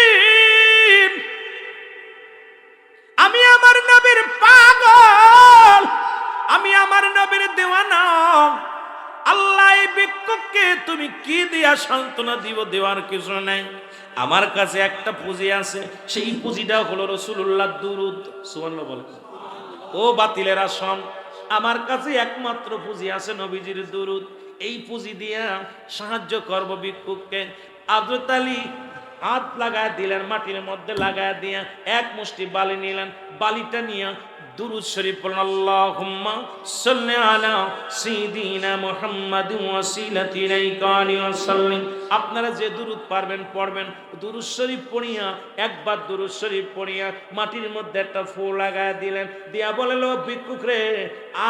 Speaker 1: আমি আমার নবীর পাগল, আমি আমার নবীর দেওয়ানা। আল্লাহ এই ভিক্ষুককে তুমি কি দিয়া সান্ত্বনা দিব? দেওয়ার কিছু নাই। আমার কাছে একটা পুঁজি আছে, সেই পুঁজিটা হলো রাসূলুল্লাহ দুরূদ। সুবহানাল্লাহ বলে। ও বাতিলের আসন, আমার কাছে একমাত্র পুঁজি আছে নবীজির দুরূদ। এই পুঁজি দিয়া সাহায্য করব ভিক্ষুককে। হযরত আলী হাত লাগায় দিলেন, মাটির মধ্যে লাগায় দিয়া এক মুষ্টি বালি নিলেন। বালিটা নিয়ে দুরূদ শরীফ পড়লেন, আল্লাহুম্মা সাল্লি আলা সাইয়্যিদিনা মুহাম্মাদিন ওয়াসিলাতি ইলাইকা ওয়া সাল্লিম। আপনারা যে দুরূদ পারবেন পড়বেন। দুরূদ শরীফ পড়িয়া একবার দুরূদ শরীফ পড়িয়া মাটির মধ্যে একটা ফু লাগায় দিলেন, দিয়া বলল, ভিক্ষুক রে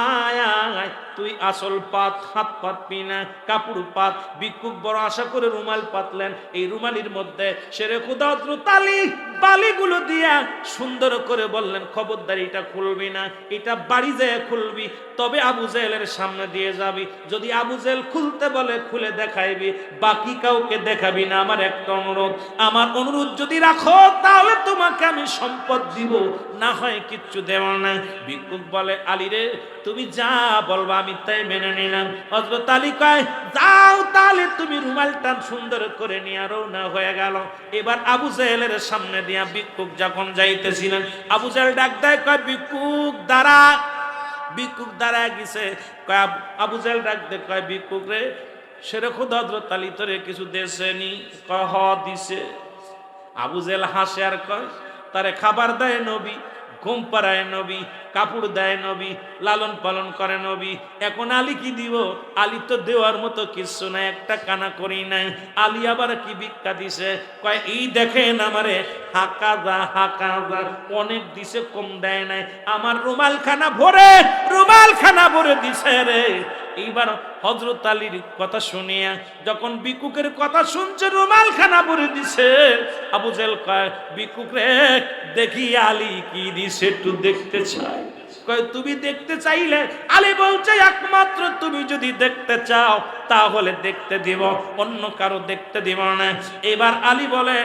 Speaker 1: আয় আয়, তুই আসল পাত, হাত পাতবি না, কাপড় পাত। ভিক্ষুক বড় আশা করে রুমাল পাতলেন। এই রুমালির মধ্যে শেরে খুদা হযরত আলী বালিগুলো দিয়া সুন্দর করে বললেন, খবরদার এটা খুলবি না, এটা বাড়ি যেয়ে খুলবি, তবে আবু জেহেলের সামনে দিয়ে যাবি। যদি আবু জেহেল খুলতে বলে খুলে দেখাইবি, বাকি কাউকে দেখাবি না। আমার একটা অনুরোধ, আমার অনুরোধ যদি রাখো তাহলে তোমাকে আমি সম্পদ দিব, না হয় কিচ্ছু দেব না। ভিক্ষুক বলে, আলী রে তুমি যা বলবা আমি তাই মেনে নিলাম। হযরত আলী কয়, যাও তাহলে তুমি রুমালটা সুন্দর করে নিয়ে রওনা হয়ে গেল। এবার আবু জেহেলের সামনে দিয়া ভিক্ষুক যখন যাইতেছিলেন, আবু জেহেল ডাক দেয়, কয় ভিক্ষুক দাঁড়া। ভিক্ষুক দাঁড়ায় গেছে। কয় আবু জেহেল ডাক দেয়, কয় ভিক্ষুক রে শেরে খুদা হযরত আলী তোরে কিছু দেছেনি? কয় হ দিছে। আবু জেহেল হাসে আর কয়, তারে খাবার দেয় নবী, ঘুম পাড়ায় নবী, কাপড় দেয় নবী, লালন পালন করে নবী। এখন আলী কি দিব? আলী তো দেওয়ার মতো কিছু নাই, একটা কানা করি নাই। আলী আবার কি ভিক্ষা দিছে? কয় এই দেখেন আমারে হাকাজা হাকাজা, অনেক দিছে, কম দেয় নাই। আমার রুমালখানা ভরে দিছে রে। এইবার হযরত আলীর কথা শুনিয়া যখন ভিক্ষুকের কথা শুনছে, রুমালখানা ভরে দিছে, আবু জেহেল কয়, ভিক্ষুক রে দেখি আলী কি দিছে, একটু দেখতে চাই। কয় তুমি দেখতে চাইলে? আলী বলছে, একমাত্র তুমি যদি দেখতে চাও তাহলে দেখতে দিব, অন্য কারো দেখতে দিব না। এবার আলী বলে,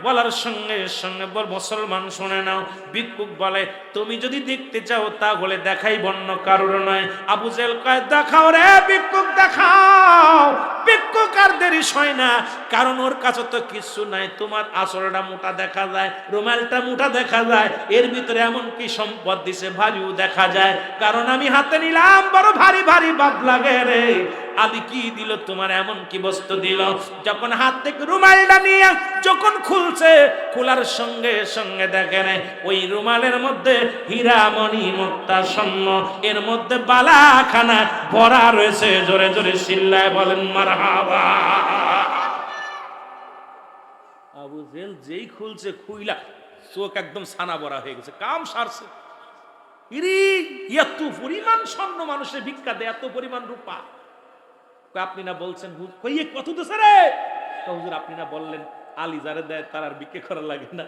Speaker 1: বলার সঙ্গে সঙ্গে মুসলমান শুনে নাও, ভিক্ষুক বলে, তুমি যদি দেখতে চাও তাহলে দেখাই, বন্য কারোর নয়। আবু জেহেল কয়, দেখাও রে ভিক্ষুক দেখাও। ভিক্ষুক আর দেরি হয় না, কারণ ওর কাছে তো কিছু নাই। তোমার আসলটা মোটা দেখা যায়, রুমালটা মোটা দেখা যায়, এর ভিতরে এমন কি সম্পদ দিছে ভারীও দেখা যায়। কারণ আমি হাতে নিলাম, বড় ভারী ভারী ভাব লাগে রে। আলী কি দিল তোমার, এমন কি বস্তু দিল? যখন হাত থেকে রুমালটা নিয়ে যখন খুলছে, খোলার সঙ্গে সঙ্গে দেখেন ওই রুমালের মধ্যে হীরা মণি মুক্তা স্বর্ণ, এর মধ্যে বালাখানা ভরা রয়েছে। জোরে জোরে চিল্লায় বলেন মারহাবা। আবু জেহেল যেই খুলছে, খুইলা চোখ একদম ছানা ভরা হয়ে গেছে, কাম সারছে। ইরি এত পরিমাণ স্বর্ণ মানুষের ভিক্ষা দেয়, এত পরিমাণ রূপা। আপনি না বলছেন কত দেশে রে? হুজুর আপনি না বললেন আলী যারা দেয় তার আর বিক্রি করা লাগে না,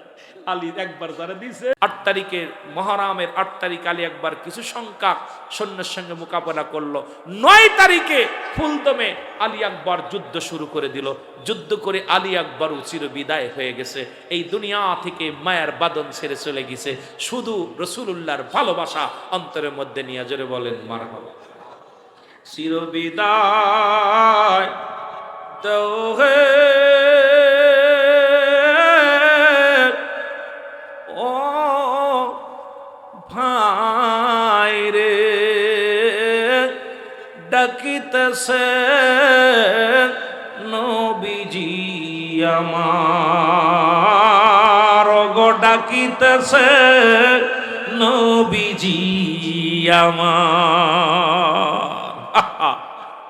Speaker 1: আলী একবার যারা দিছে। 8 তারিখের মহরমের 8 তারিখ আলী একবার কিছু সংখ্যক সৈন্যের সঙ্গে মোকাবেলা করলো। 9 তারিখে ফুলদমে আলী আকবর যুদ্ধ শুরু করে দিল। যুদ্ধ করে আলী আকবর চির বিদায় হয়ে গেছে, এই দুনিয়া থেকে মায়ের বাদন ছেড়ে চলে গেছে। শুধু রাসূলুল্লাহর ভালোবাসা অন্তরের মধ্যে নিয়ে, জোরে বলেন মারহাবা। চির বিদায় দাও হে ও ভাই রে, ডাকিতেছে নবীজি আমার, গো ডাকিতেছে নবীজি আমার।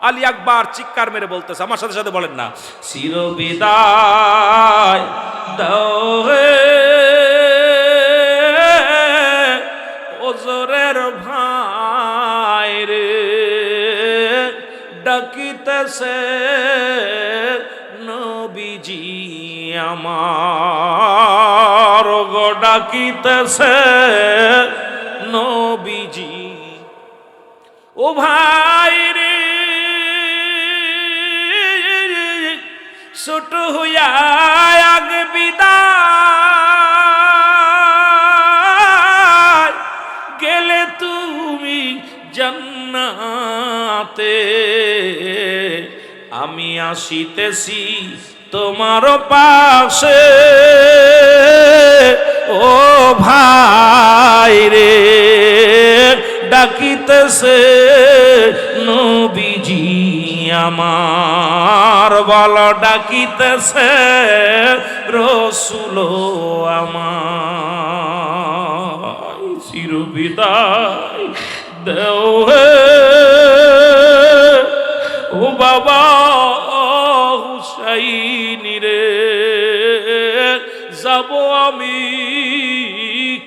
Speaker 1: আলী আকবর চিৎকার মেরে বলতেছে, আমার সাথে সাথে বলেন না, চির বিদায় দাও হে ওজরের ভাই রে, ডাকিতেছে নবীজি আমার, গো ডাকিতেছে নবীজি। ও ভাই রে ছোট হইয়া আগে বিদায় গেলে তুমি জান্নাতে, আমি আসিতেছি তোমার পাশে ও ভাই রে, ডাকিতেছে নবীজি আমার, বল ডাকিতেছে রসুল আমার, চিরবিদায় দেও হে ও বাবা হুসাইন রে, যাব আমি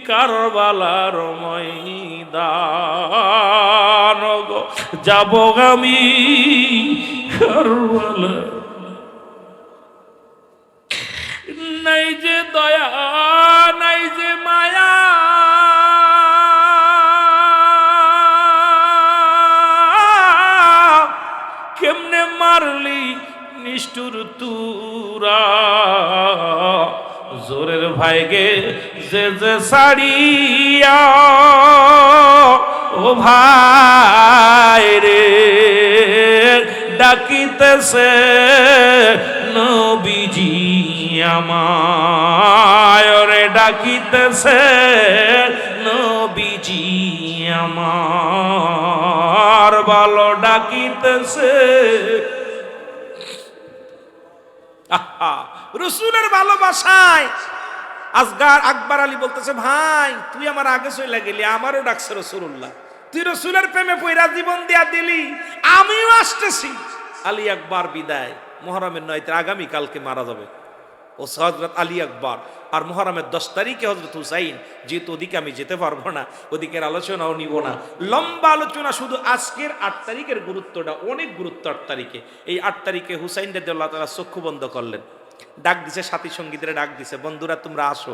Speaker 1: কারবালার ময়দান গো, যাব আমি কারবালা। নাই যে দয়া নাই যে মায়া, কেমনে মারলি নিষ্ঠুর তুরা, জোরের ভাইগে যে যে সাড়িয়া ও ভাই রে, ডাকিতেছে নবীজি আমায় রে, ডাকিতেছে নবীজি আমার, ভালো ডাকিতেছে। রসুলের ভালোবাসায় আসগার আকবর আলী বলতেছে, ভাই তুই আমার আগে চলে গেলি, আমারও ডাকছে রসুল্লাহ, তুই রসুলের প্রেমে পয়রা জীবন দিয়া দিলি, আমিও আসতেছি। আলী আকবর বিদায়, মুহররমের 9 তারিখ আগামী কালকে মারা যাবে ও হযরত আলী আকবর, আর মুহররমের 10 তারিখে হযরত হুসাইন। যেহেতু ওদিকে আমি যেতে পারবো না, ওদিকের আলোচনাও নিব না, লম্বা আলোচনা, শুধু আজকের 8 তারিখের গুরুত্বটা অনেক গুরুত্ব। 8 তারিখে, এই 8 তারিখে হুসাইন রাদিয়াল্লাহু তাআলা চক্ষু বন্ধ করলেন, ডাক দিছে, সাথী সঙ্গীদের ডাক দিছে, বন্ধুরা তোমরা আসো।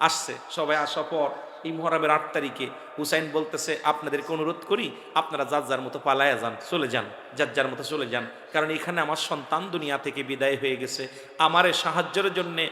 Speaker 1: আসছে সবাই, আসার পর এই মুহররমের 8 তারিখে হুসাইন বলতেছে, আপনাদেরকে অনুরোধ করি আপনারা যার যার মতো পালায়া যান, চলে যান, যার যার মতো চলে যান, কারণ এখানে আমার সন্তান দুনিয়া থেকে বিদায় হয়ে গেছে। আমারে সাহায্যের জন্যে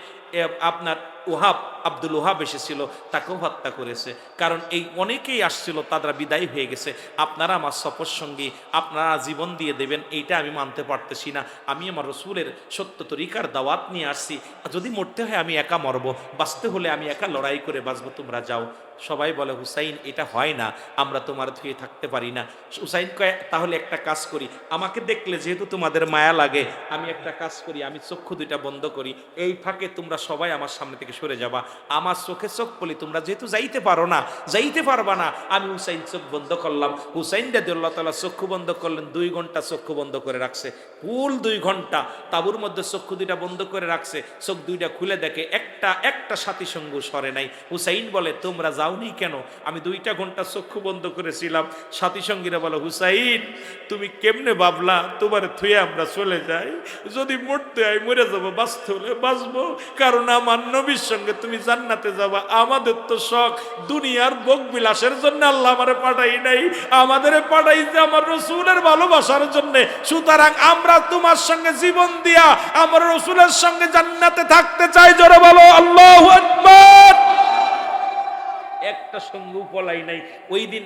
Speaker 1: আপনার ওহাব, আব্দুল ওহাব এসেছিল, তাকেও হত্যা করেছে, কারণ এই অনেকেই আসছিল, তারা বিদায় হয়ে গেছে। আপনারা আমার সফর সঙ্গী, আপনারা জীবন দিয়ে দেবেন, এইটা আমি মানতে পারতেছি না। আমি আমার রসুলের সত্য তরিকার দাওয়াত নিয়ে আসছি, যদি মরতে হয় আমি একা মরব, বাঁচতে হলে আমি একা লড়াই করে বাঁচবো, তোমরা যাও। সবাই বলে, হুসাইন এটা হয় না, আমরা তোমার থুয়ে থাকতে পারি না। হুসাইন কয়, তাহলে একটা কাজ করি, আমাকে দেখলে যেহেতু তোমাদের মায়া লাগে, আমি একটা কাজ করি, আমি চক্ষু দুইটা বন্ধ করি, এই ফাঁকে তোমরা সবাই আমার সামনে থেকে সরে যাবা, আমার চোখে চোখ বলি, তোমরা যেহেতু যাইতে পারো না, যাইতে পারবা না। আমি হুসাইন চোখ বন্ধ করলাম, হুসাইন রাদিয়াল্লাহু তাআলা চক্ষু বন্ধ করলেন, 2 ঘন্টা চক্ষু বন্ধ করে রাখছে, ফুল 2 ঘন্টা তাঁবুর মধ্যে চক্ষু দুইটা বন্ধ করে রাখছে। চোখ দুইটা খুলে দেখে একটা সাথী সঙ্গ সরে নাই। হুসাইন বলে, তোমরা যাওনি কেন? আমি 2টা ঘন্টা চক্ষু বন্ধ করেছিলাম। সাথী সঙ্গীরা বলে, হুসাইন তুমি কেমনে ভাবলা তোমার থুয়ে আমরা চলে যাই? যদি মরতে হয় মরে যাবো, বাঁচতে হলে বাঁচবো, কারণ আমার নবীর সঙ্গে তুমি জান্নাতে যাবা। আমাদের তো শখ দুনিয়ার ভোগ বিলাসের জন্য আল্লাহ আমারে পাঠাই নাই, আমাদের পাঠাইছে আমার রসুলের ভালোবাসার জন্য। সুতরাং আমরা তোমার সঙ্গে জীবন দিয়া আমার রসুলের সঙ্গে জান্নাতে থাকতে চাই। জোরে বলো আল্লাহু আকবার। একটা সঙ্গে পলাই নাই। ওই দিন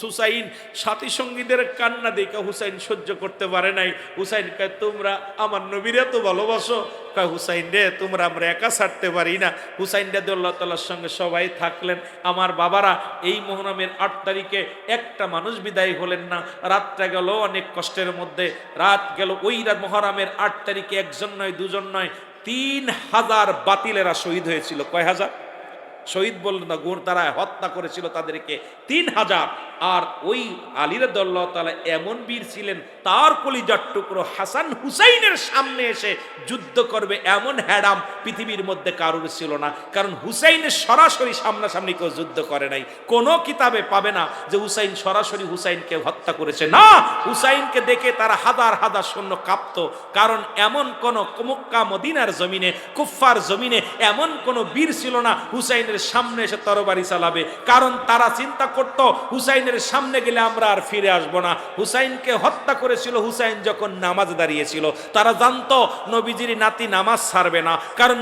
Speaker 1: হুসাইন সাথী সঙ্গীদের কান্না দেখে হুসাইন সহ্য করতে পারে নাই। হুসাইন কয়, তোমরা আমার নবীরে তো ভালোবাসো, কয় হুসাইন রে তোমরা আমরা একা ছাড়তে পারি না। হুসাইন রাদিয়াল্লাহু তাআলার সঙ্গে সবাই থাকলেন। আমার বাবারা, এই মুহররমের 8 তারিখে একটা মানুষ বিদায় হলেন না। রাতটা গেল অনেক কষ্টের মধ্যে, রাত গেল। ওই মুহররমের 8 তারিখে একজন নয়, দুজন নয়, 3000 বাতিলেরা শহীদ হয়েছিল। কয় হাজার? শহীদ বললেন না, গুণ তারা হত্যা করেছিল তাদেরকে 3000। আর ওই আলী রাদিয়াল্লাহু তাআলা এমন বীর ছিলেন, তার কলিজার টুকরো হাসান হুসাইনের সামনে এসে যুদ্ধ করবে এমন হ্যাডাম পৃথিবীর মধ্যে কারোর ছিল না। কারণ হুসাইনের সরাসরি সামনাসামনি কেউ যুদ্ধ করে নাই। কোনো কিতাবে পাবে না যে হুসাইন সরাসরি হুসাইনকে হত্যা করেছে, না। হুসাইনকে দেখে তারা হাজার হাজার সৈন্য কাঁপত, কারণ এমন কোন মক্কা মদিনার জমিনে, কুফফার জমিনে এমন কোন বীর ছিল না হুসাইনের হুসাইনের সামনে এসে তরবারি চালাবে, কারণ তারা চিন্তা করত হুসাইনের সামনে গেলে আমরা আর ফিরে আসবো না। হুসাইনকে হত্যা করেছিল হুসাইন যখন নামাজ দাঁড়িয়েছিল। তারা জানতো নবীজির নাতি নামাজ ছাড়বে না, কারণ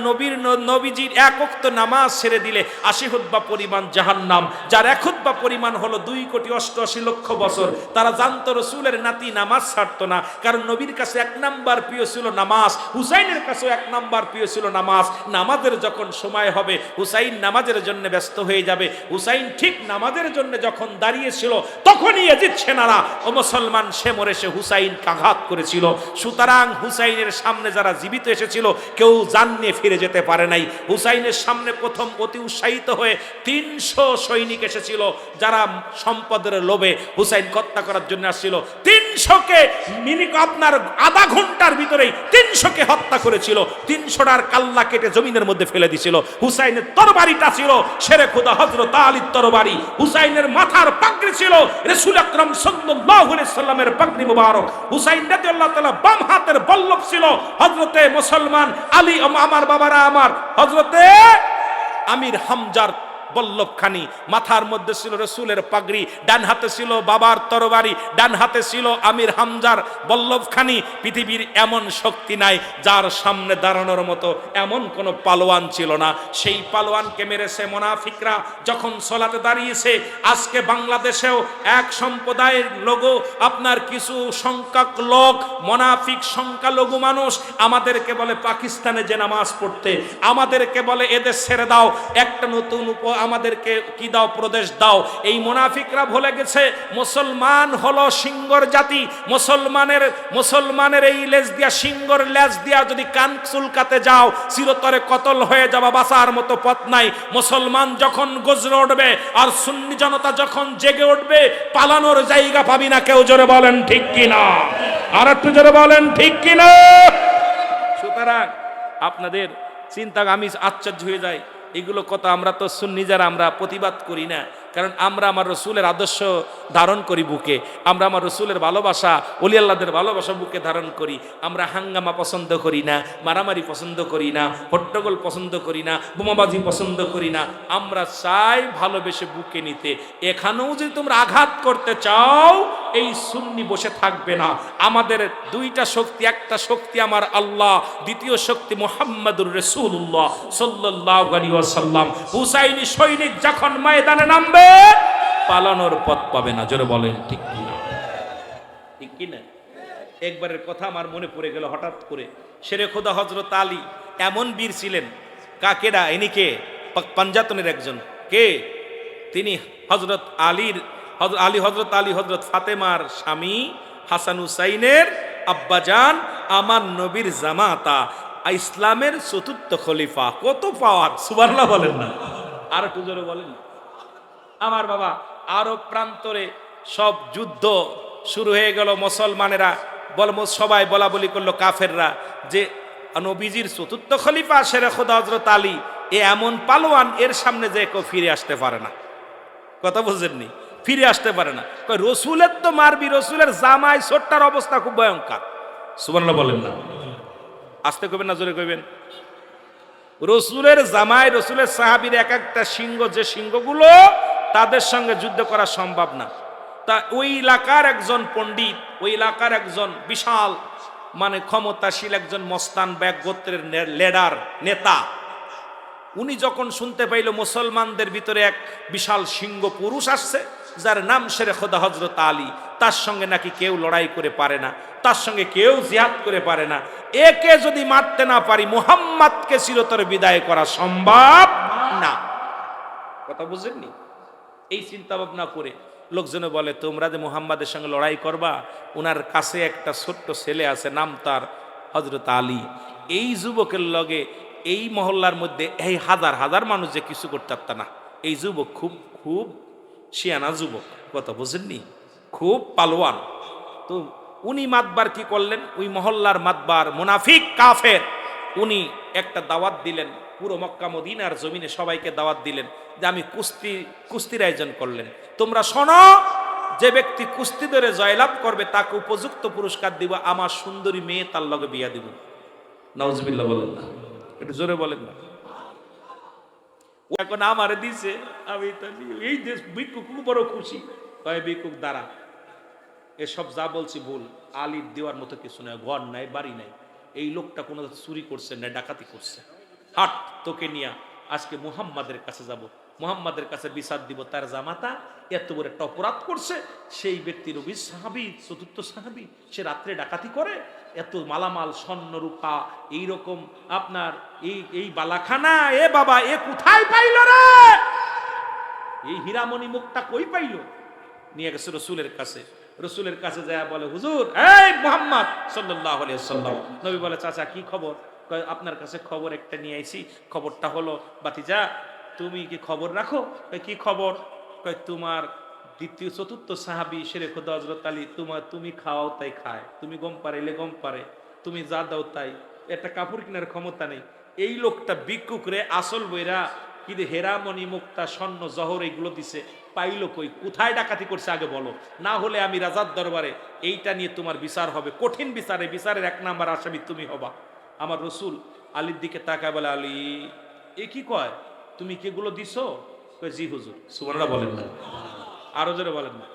Speaker 1: নবীজির এক ওয়াক্ত নামাজ ছেড়ে দিলে 80 হুতবা পরিমাণ জাহান্নাম, যার 1 হুতবা পরিমাণ হলো 2,88,00,000 বছর। তারা জানতো রসুলের নাতি নামাজ ছাড়তো না, কারণ নবীর কাছে 1 নাম্বার প্রিয় ছিল নামাজ, হুসাইনের কাছেও 1 নাম্বার প্রিয় ছিল নামাজ। নামাজের যখন সময় হবে হুসাইন নামাজের জন্য ব্যস্ত হয়ে যাবে। হুসাইন ঠিক নামাজের জন্য যখন দাঁড়িয়েছিল তখনই ইয়াজিদ সেনারা ও মুসলমান সে মরে সে হুসাইনকে আঘাত করেছিল। সুতরাং হুসাইনের সামনে যারা জীবিত এসেছিল কেউ জান নিয়ে ফিরে যেতে পারে নাই। হুসাইনের সামনে প্রথম অতি উৎসাহিত হয়ে 300 সৈনিক এসেছিল, যারা সম্পদের লোভে হুসাইন হত্যা করার জন্য আসছিল। 300কে আপনার আধা ঘন্টার ভিতরেই 300কে হত্যা করেছিল। 300টার কাল্লা কেটে জমিনের মধ্যে ফেলে দিছিল। হুসাইনের তরবারিটা ছিল শেরে খোদা হযরত আলীর তরবারি। হুসাইনের মাথার পাগড়ি ছিল রাসূল আকরাম সাল্লাল্লাহু আলাইহি সাল্লামের পাগড়ি মুবারক। হুসাইন রাদিয়াল্লাহু তাআলা বাম হাতের বল্লভ ছিল হযরতে মুসলমান আলী, আমার বাবারা আমার, হযরতে আমির হামজার বল্লভখানি। মাথার মধ্যে ছিল রসুলের পাগড়ি, ডান হাতে ছিল বাবার তরবারি, ডান হাতে ছিল আমির হামজার বল্লভখানি। পৃথিবীর এমন শক্তি নাই যার সামনে দাঁড়ানোর মতো এমন কোন পালোয়ান ছিল না। সেই পালোয়ানকে মেরেছে মুনাফিকরা যখন সলাতে দাঁড়িয়েছে। আজকে বাংলাদেশেও এক সম্প্রদায়ের লোক, আপনার কিছু সংখ্যক লোক, মুনাফিক সংখ্যালঘু মানুষ আমাদেরকে বলে পাকিস্তানে যে নামাজ পড়তে, আমাদেরকে বলে এদেশ ছেড়ে দাও, একটা নতুন আমাদেরকে কি দাও, প্রদেশ দাও। এই মুনাফিকরা ভুলে গেছে মুসলমান হলো সিংহর জাতি। মুসলমানের এই লেজ দিয়া, সিংহর লেজ দিয়া যদি কান চুলকাতে যাও চিরতরে কতল হয়ে যাবা, বাঁচার মতো পথ নাই। মুসলমান যখন গজরে উঠবে আর সুন্নি জনতা যখন জেগে উঠবে, পালানোর জায়গা পাবি না। কেউ জোরে বলেন ঠিক কিনা? আর একটু জোরে বলেন ঠিক কিনা? সুতরাং আপনাদের চিন্তা আমি আশ্চর্য হয়ে যাই। এগুলো কথা আমরা তো সুন্নি যারা আমরা প্রতিবাদ করি না, কারণ আমরা আমার রসুলের আদর্শ ধারণ করি বুকে, আমরা আমার রসুলের ভালোবাসা, ওলি আল্লাহদের ভালোবাসা বুকে ধারণ করি। আমরা হাঙ্গামা পছন্দ করি না, মারামারি পছন্দ করি না, হট্টগোল পছন্দ করি না, বোমাবাজি পছন্দ করি না। আমরা চাই ভালোবেসে বুকে নিতে। এখানেও যদি তোমরা আঘাত করতে চাও, এই সুন্নি বসে থাকবে না। আমাদের দুইটা শক্তি, একটা শক্তি আমার আল্লাহ, দ্বিতীয় শক্তি মুহাম্মাদুর রাসূলুল্লাহ সাল্লাল্লাহু আলাইহি ওয়াসাল্লাম। হুসাইনি সৈনিক যখন ময়দানে নামবে পালানোর পথ পাবে না। জোরে বলেন ঠিক কিনা? ঠিক কিনা? একবারের কথা আমার মনে পড়ে গেল হঠাৎ করে। শেরে খোদা হযরত আলী এমন বীর ছিলেন। কাকেরা ইনি কে? পাঞ্জাতনের একজন। কে তিনি? হযরত আলী হযরত ফাতেমার স্বামী, হাসান হুসাইনের আব্বাজান, আমার নবীর জামাতা, ইসলামের 4র্থ খলিফা। কত পাওয়ার! সুবহানাল্লাহ বলেন না? আর একটু জোরে বলেন। আমার বাবা, আরব প্রান্তরে সব যুদ্ধ শুরু হয়ে গেল। মুসলমানেরা সবাই বলা বলি করলো, কাফেররা, যে নবীজির 4র্থ খলিফা শেরে খোদা হযরত আলী এ এমন পালোয়ান, এর সামনে যে কেউ ফিরে আসতে পারে না। কথা বুঝেননি? ফিরে আসতে পারে না। রসুলের তো মারবি, রসুলের জামাই ছোট্টার অবস্থা খুব ভয়ঙ্কর। সুবহানাল্লাহ বলেন না? আসতে কইবেন না জোরে কইবেন? রসুলের জামাই, রসুলের সাহাবীর এক একটা সিংহ, যে সিংহগুলো তাদের সঙ্গে যুদ্ধ করা সম্ভব না। তা ওই এলাকার একজন পণ্ডিত, ওই এলাকার একজন বিশাল ক্ষমতাশীল একজন মস্তান ব্যাগ গোত্রের লিডার, নেতা, উনি যখন শুনতে পাইল মুসলমানদের ভিতরে এক বিশাল সিংহ পুরুষ আসছে, যার নাম শেরে খোদা হযরত আলী, তার সঙ্গে নাকি কেউ লড়াই করে পারে না, তার সঙ্গে কেউ জিহাদ করে পারে না, একে যদি মারতে না পারি মুহাম্মাদকে চিরতরে বিদায় করা সম্ভব না। কথা বুঝেননি? এই চিন্তা ভাবনা করে লোকজনে বলে, তোমরা যে মুহাম্মাদের সঙ্গে লড়াই করবা, ওনার কাছে একটা ছোট্ট ছেলে আছে, নাম তার হযরত আলী। এই যুবকের লগে এই মহল্লার মধ্যে এই হাজার হাজার মানুষ যে কিছু করতে পারত না। এই যুবক খুব খুব শিয়ানা যুবক। কথা বুঝেননি? খুব পালোয়ান। তো উনি মাতবার কি করলেন, ওই মহল্লার মাতবার মুনাফিক কাফের, উনি একটা দাওয়াত দিলেন, পুরো মক্কা মদিনার জমিনে সবাইকে দাওয়াত দিলেন যে আমি কুস্তির আয়োজন করলেন। তোমরা শোনো, যে ব্যক্তি কুস্তি ধরে জয়লাভ করবে তাকে উপযুক্ত পুরস্কার দিব, আমার সুন্দরী মেয়ে তার লগে বিয়া দিব। নাউজুবিল্লাহ বলেন না? একটু জোরে বলেন না? এখন আমারে দিছে, আমি তো এই দেশ ভিক্ষুক বড় খুশি। কয় ভিক্ষুক দাঁড়া, এসব যা বলছি ভুল, আলির দেওয়ার মতো কিছু নয়, ঘর নাই বাড়ি নাই, এই লোকটা কোনো চুরি করছে না ডাকাতি করছে, হাট তোকে নিয়ে আজকে মুহাম্মাদের কাছে যাব, মুহাম্মাদের কাছে বিচার দিব, তার জামাতা এত বড় একটা অপরাধ করছে, সেই ব্যক্তি রবি সাহাবী, চতুর্থ সাহাবী, সে রাত্রে ডাকাতি করে, এত মালামাল স্বর্ণ রূপা এইরকম আপনার এই বালাখানা, এ বাবা এ কোথায় পাইল রে, এই হীরামণি মুক্তা কই পাইল? নিয়ে গেছে রসুলের কাছে, রসুলের কাছে যায় বলে, হুজুর এই মুহাম্মদ সাল্লাল্লাহু আলাইহি ওয়াসাল্লাম। নবী বলে, চাচা কি খবর? কয় আপনার কাছে খবর একটা নিয়ে আইছি, খবরটা হলো বাতিজা তুমি কি খবর রাখো? কয় কি খবর? কয় তোমার দ্বিতীয় চতুর্থ সাহাবী শেরে খোদা হযরত আলী, তুমি খাওয়াও তাই খায়, তুমি গম পারাইলে গম পারে, তুমি যা দাও তাই, একটা কাপড় কেনার ক্ষমতা নেই। এই লোকটা ভিক্ষুক রে আসল বইরা কিন্তু হেরামণি মুক্তা স্বর্ণ জহর এইগুলো দিছে, পাইলো কই? কোথায় ডাকাতি করছে আগে বলো, না হলে আমি রাজার দরবারে এইটা নিয়ে তোমার বিচার হবে, কঠিন বিচারে, বিচারের এক নাম্বার আসামি তুমি হবা। আমার রসুল আলীর দিকে তাকায় বলে, আলী এ কি কয়, তুমি কি এগুলো দিছো? কয় জি হুজুর। সুবহানাল্লাহ বলেন না, আরো জোরে বলেন না।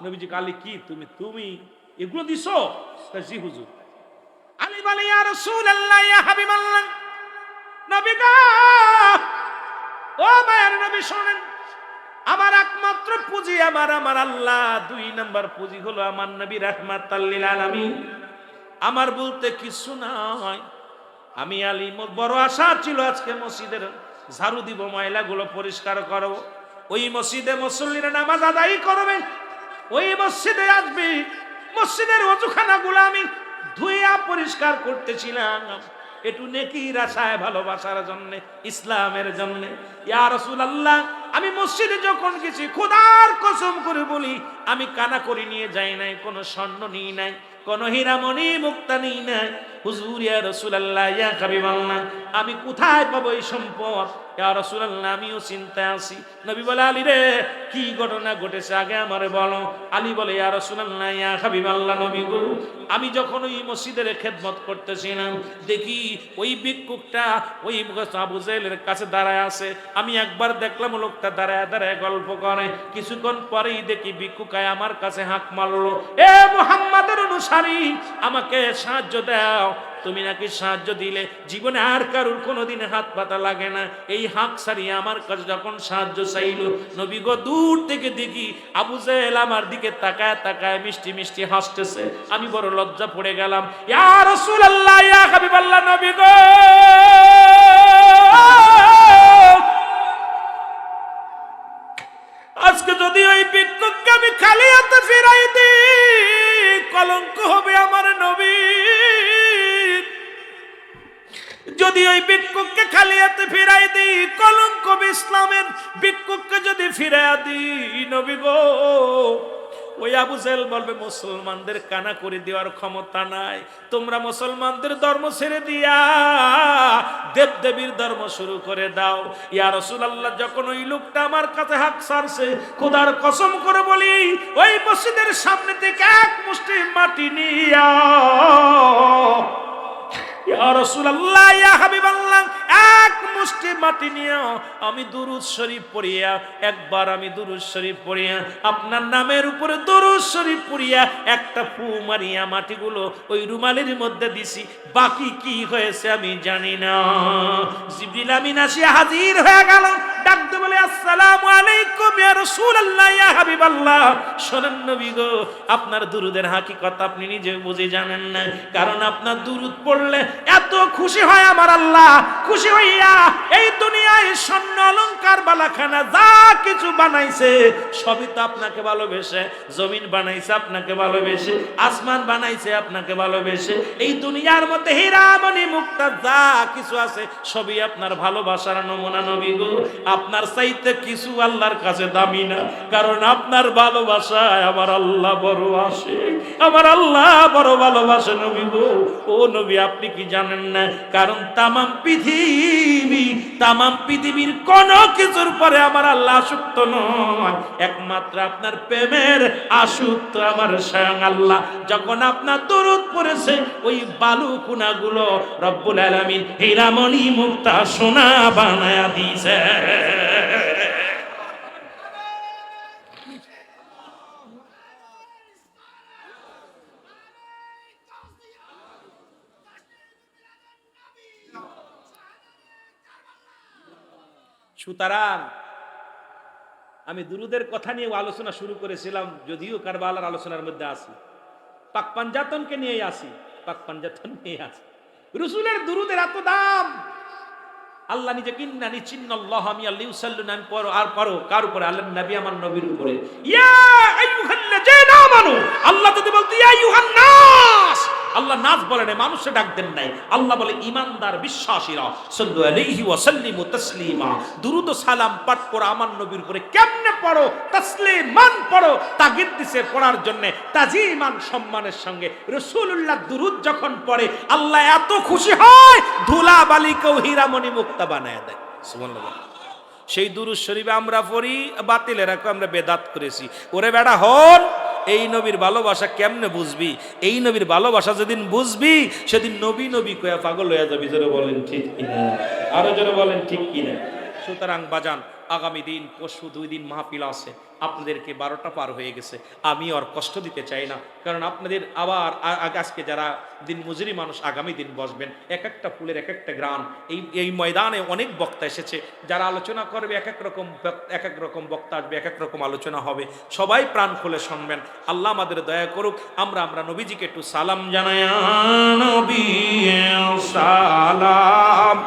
Speaker 1: নবীজি আলী কি তুমি এগুলো দিছো? কয় জি হুজুর। আলী বলে, ইয়া রাসূলুল্লাহ, ইয়া হাবিবাল্লাহ, নবী গো, ও মায়ের নবী শুনেন, আমার একমাত্র পুঁজি আমার আল্লাহ, দুই নাম্বার পুঁজি হলো আমার নবী রাহমাতাল লিল আলামিন। আমার বলতে কিছু নাই, আমি আলী বড় আশা ছিল আজকে মসজিদের ঝাড়ু দিব, ময়লাগুলো পরিষ্কার করব, ওই মসজিদে মুসল্লিরা নামাজ আদায় করবে, ওই মসজিদে আসবে, মসজিদের ওযুখানাগুলো আমি ধুইয়া পরিষ্কার করতেছিলাম, একটু নেকির আশায়, ভালোবাসার জন্য, ইসলামের জন্য। ইয়া রাসূলুল্লাহ, আমি মসজিদে যখন গেছি, খোদার কসম করে বলি, আমি কানা করে নিয়ে যাই নাই, কোনো স্বর্ণ নিই নাই, কোন হীরামণি মুক্তা নিই নাই। হুজুর ইয়া রাসূলুল্লাহ, ইয়া হাবিবাল্লাহ, আমি কোথায় পাবো এই সম্পদ? ইয়া রাসূলুল্লাহ, আমিও চিন্তায় আছি। নবী বলে, আলী রে কি ঘটনা ঘটেছে আগে আমারে বলো। আলী বলে, ইয়া রাসূলুল্লাহ, ইয়া হাবিবাল্লাহ, নবী গো, আমি যখন ওই মসজিদের খেদমত করতেছিলাম, দেখি ওই ভিক্ষুকটা ওই আবু জেহেলের কাছে দাঁড়ায় আছে, আমি একবার দেখলাম লোকটা দাঁড়ায় দাঁড়ায় গল্প করে, কিছুক্ষণ পরেই দেখি ভিক্ষুকায় আমার কাছে হাঁক মারলো, এ মুহাম্মাদের অনুসারী, আমাকে সাহায্য দাও। তুমি নাকি সাহায্য দিলে জীবনে আর কারুর কোনোদিন হাত পাতা লাগে না, এই হাঁক সারিয়ে আমার কাছে যখন সাহায্য চাইল, নবী গো, দূর থেকে দেখি আবু জেহেল আমার দিকে তাকায় তাকায় মিষ্টি মিষ্টি হাসতেছে, আমি বড় লজ্জা পড়ে গেলাম। ইয়া রাসূলুল্লাহ, ইয়া হাবিবাল্লাহ, নবী গো, আজকে যদি ওই ভিক্ষুককে আমি খালি হাতে ফিরাই দিই, কলঙ্ক হবে আমার নবী। যদি ওই ভিক্ষুককে খালি হাতে ফিরাই দিই, কলঙ্ক হবে ইসলামের। ভিক্ষুককে যদি ফিরাই দিই, নবী গো, ওই আবু জেহেল বলবে, মুসলমানদের কানা করে দেওয়ার ক্ষমতা নাই, তোমরা মুসলমানদের ধর্ম ছেড়ে দিয়া দেবদেবীর ধর্ম শুরু করে দাও। ইয়া রাসূলুল্লাহ, যখন ওই লোকটা আমার কাছে হাত ছাড়ছে, খোদার কসম করে বলি, ওই মসজিদের সামনে থেকে এক মুষ্টি মাটি নিয়া, ইয়া রাসূলুল্লাহ, ইয়া হাবিবাল্লাহ, এক মুষ্টি মাটি নিয়ে আমি দুরূদ শরীফ পড়িয়া, একবার আমি দুরূদ শরীফ পড়িয়া, আপনার নামের উপরে দুরূদ শরীফ পড়িয়া একটা ফু মারিয়া মাটিগুলো ওই রুমালের মধ্যে দিছি, বাকি কি হয়েছে আমি জানি না। জিবরিল আমিন আসিয়া হাজির হয়ে গেল, ডাকতে বলে, আসসালামু আলাইকুম ইয়া রাসূলুল্লাহ, ইয়া হাবিবাল্লাহ। শোনেন নবী গো, আপনার দুরূদের হাকিকত আপনি নিজে বুঝে জানেন না, কারণ আপনার দুরূদ পড়লে এত খুশি হয় আমার আল্লাহ, খুশি হইয়া এই দুনিয়ায় স্বর্ণ অলংকার বালাখানা যা কিছু বানাইছে সবই তো আপনাকে ভালোবেসে, জমিন বানাইছে আপনাকে ভালোবেসে, আসমান বানাইছে আপনাকে ভালোবেসে, এই দুনিয়ার মধ্যে হীরামণি মুক্তা যা কিছু আছে সবই আপনার ভালোবাসার নমুনা। নবী গো, আপনার চাইতে কিছু আল্লাহর কাছে দামি না, কারণ আপনার ভালোবাসায় আমার আল্লাহ বড় আসে, আমার আল্লাহ বড় ভালোবাসে। নবী গো, ও নবী, আপনি কি জানেন না, কারণ তামাম পৃথিবী পৃথিবী, তামাম পৃথিবীর কোন কিছুর পরে আমার আল্লাহ আসক্ত নয়, একমাত্র আপনার প্রেমের আসক্ত আমার স্বয়ং আল্লাহ। যখন আপনার দরুদ পড়েছে ওই বালু কুনাগুলো রব্বুল আলামিন হীরামণি মুক্তা সোনা বানায়া দিয়েছে। সুতরাং আমি দুরুদের কথা নিয়ে আলোচনা শুরু করেছিলাম, যদিও কারবালার আলোচনার মধ্যে আসি, পাক পাঞ্জাতনকে নিয়ে আসি, পাক পাঞ্জাতন নিয়ে আসি। রসুলের দুরুদের এত দাম, আল্লাহ নিজে কিন্না নিচিন্নাল্লাহ আমি আল্লাহ ইউসাল্লুনা, আমি পড়ো আর পড়ো কার উপরে? আল্লাহ নবী আমার নবীর উপরে। ইয়া আইয়ুহাল্লাযীনা আমানু, আল্লাহ যদি বলতো ইয়া আইয়ুহান নাস, আল্লাহ নাস বলে না, মানুষে ডাক দেন নাই, আল্লাহ বলে ইমানদার বিশ্বাসীরা সাল্লু আলাইহি ওয়া সাল্লিমু তাসলিমা, দুরূদ ও সালাম পাঠ করো আমার নবীর উপরে। কেমনে পড়ো? তাসলিমান পড়ো, তাগিদ দিছে পড়ার জন্য, তাজিমান সম্মানের সঙ্গে। রাসূলুল্লাহ দুরূদ যখন পড়ে আল্লাহ এত খুশি হয় ধুলা বালিকেও হীরামণি মুক্তা বানায় দেয়। সুবহানাল্লাহ। সেই দুরূদ শরীফে আমরা পড়ি, বাতিলেরা কয় আমরা বেদাত করেছি। ওরে বেটা হন, এই নবীর ভালোবাসা কেমনে বুঝবি? এই নবীর ভালোবাসা যেদিন বুঝবি সেদিন নবী নবী কয়া পাগল হয়ে যাবি। জোরে বলেন ঠিক কিনা? আরো জোরে বলেন ঠিক কিনা? সুতরাং বাজান, আগামী দিন পরশু 2 দিন মাহফিল আছে, আপনাদেরকে 12টা পার হয়ে গেছে, আমি আর কষ্ট দিতে চাই না, কারণ আপনাদের আবার আজকে যারা দিন মজুরি মানুষ আগামী দিন বসবেন, এক একটা ফুলের এক একটা গ্রাম, এই ময়দানে অনেক বক্তা এসেছে, যারা আলোচনা করবে এক এক রকম বক্তা আসবে, এক এক রকম আলোচনা হবে, সবাই প্রাণ খুলে শুনবেন। আল্লাহ আমাদের দয়া করুক, আমরা নবীজিকে একটু সালাম জানাই। নবী সালাম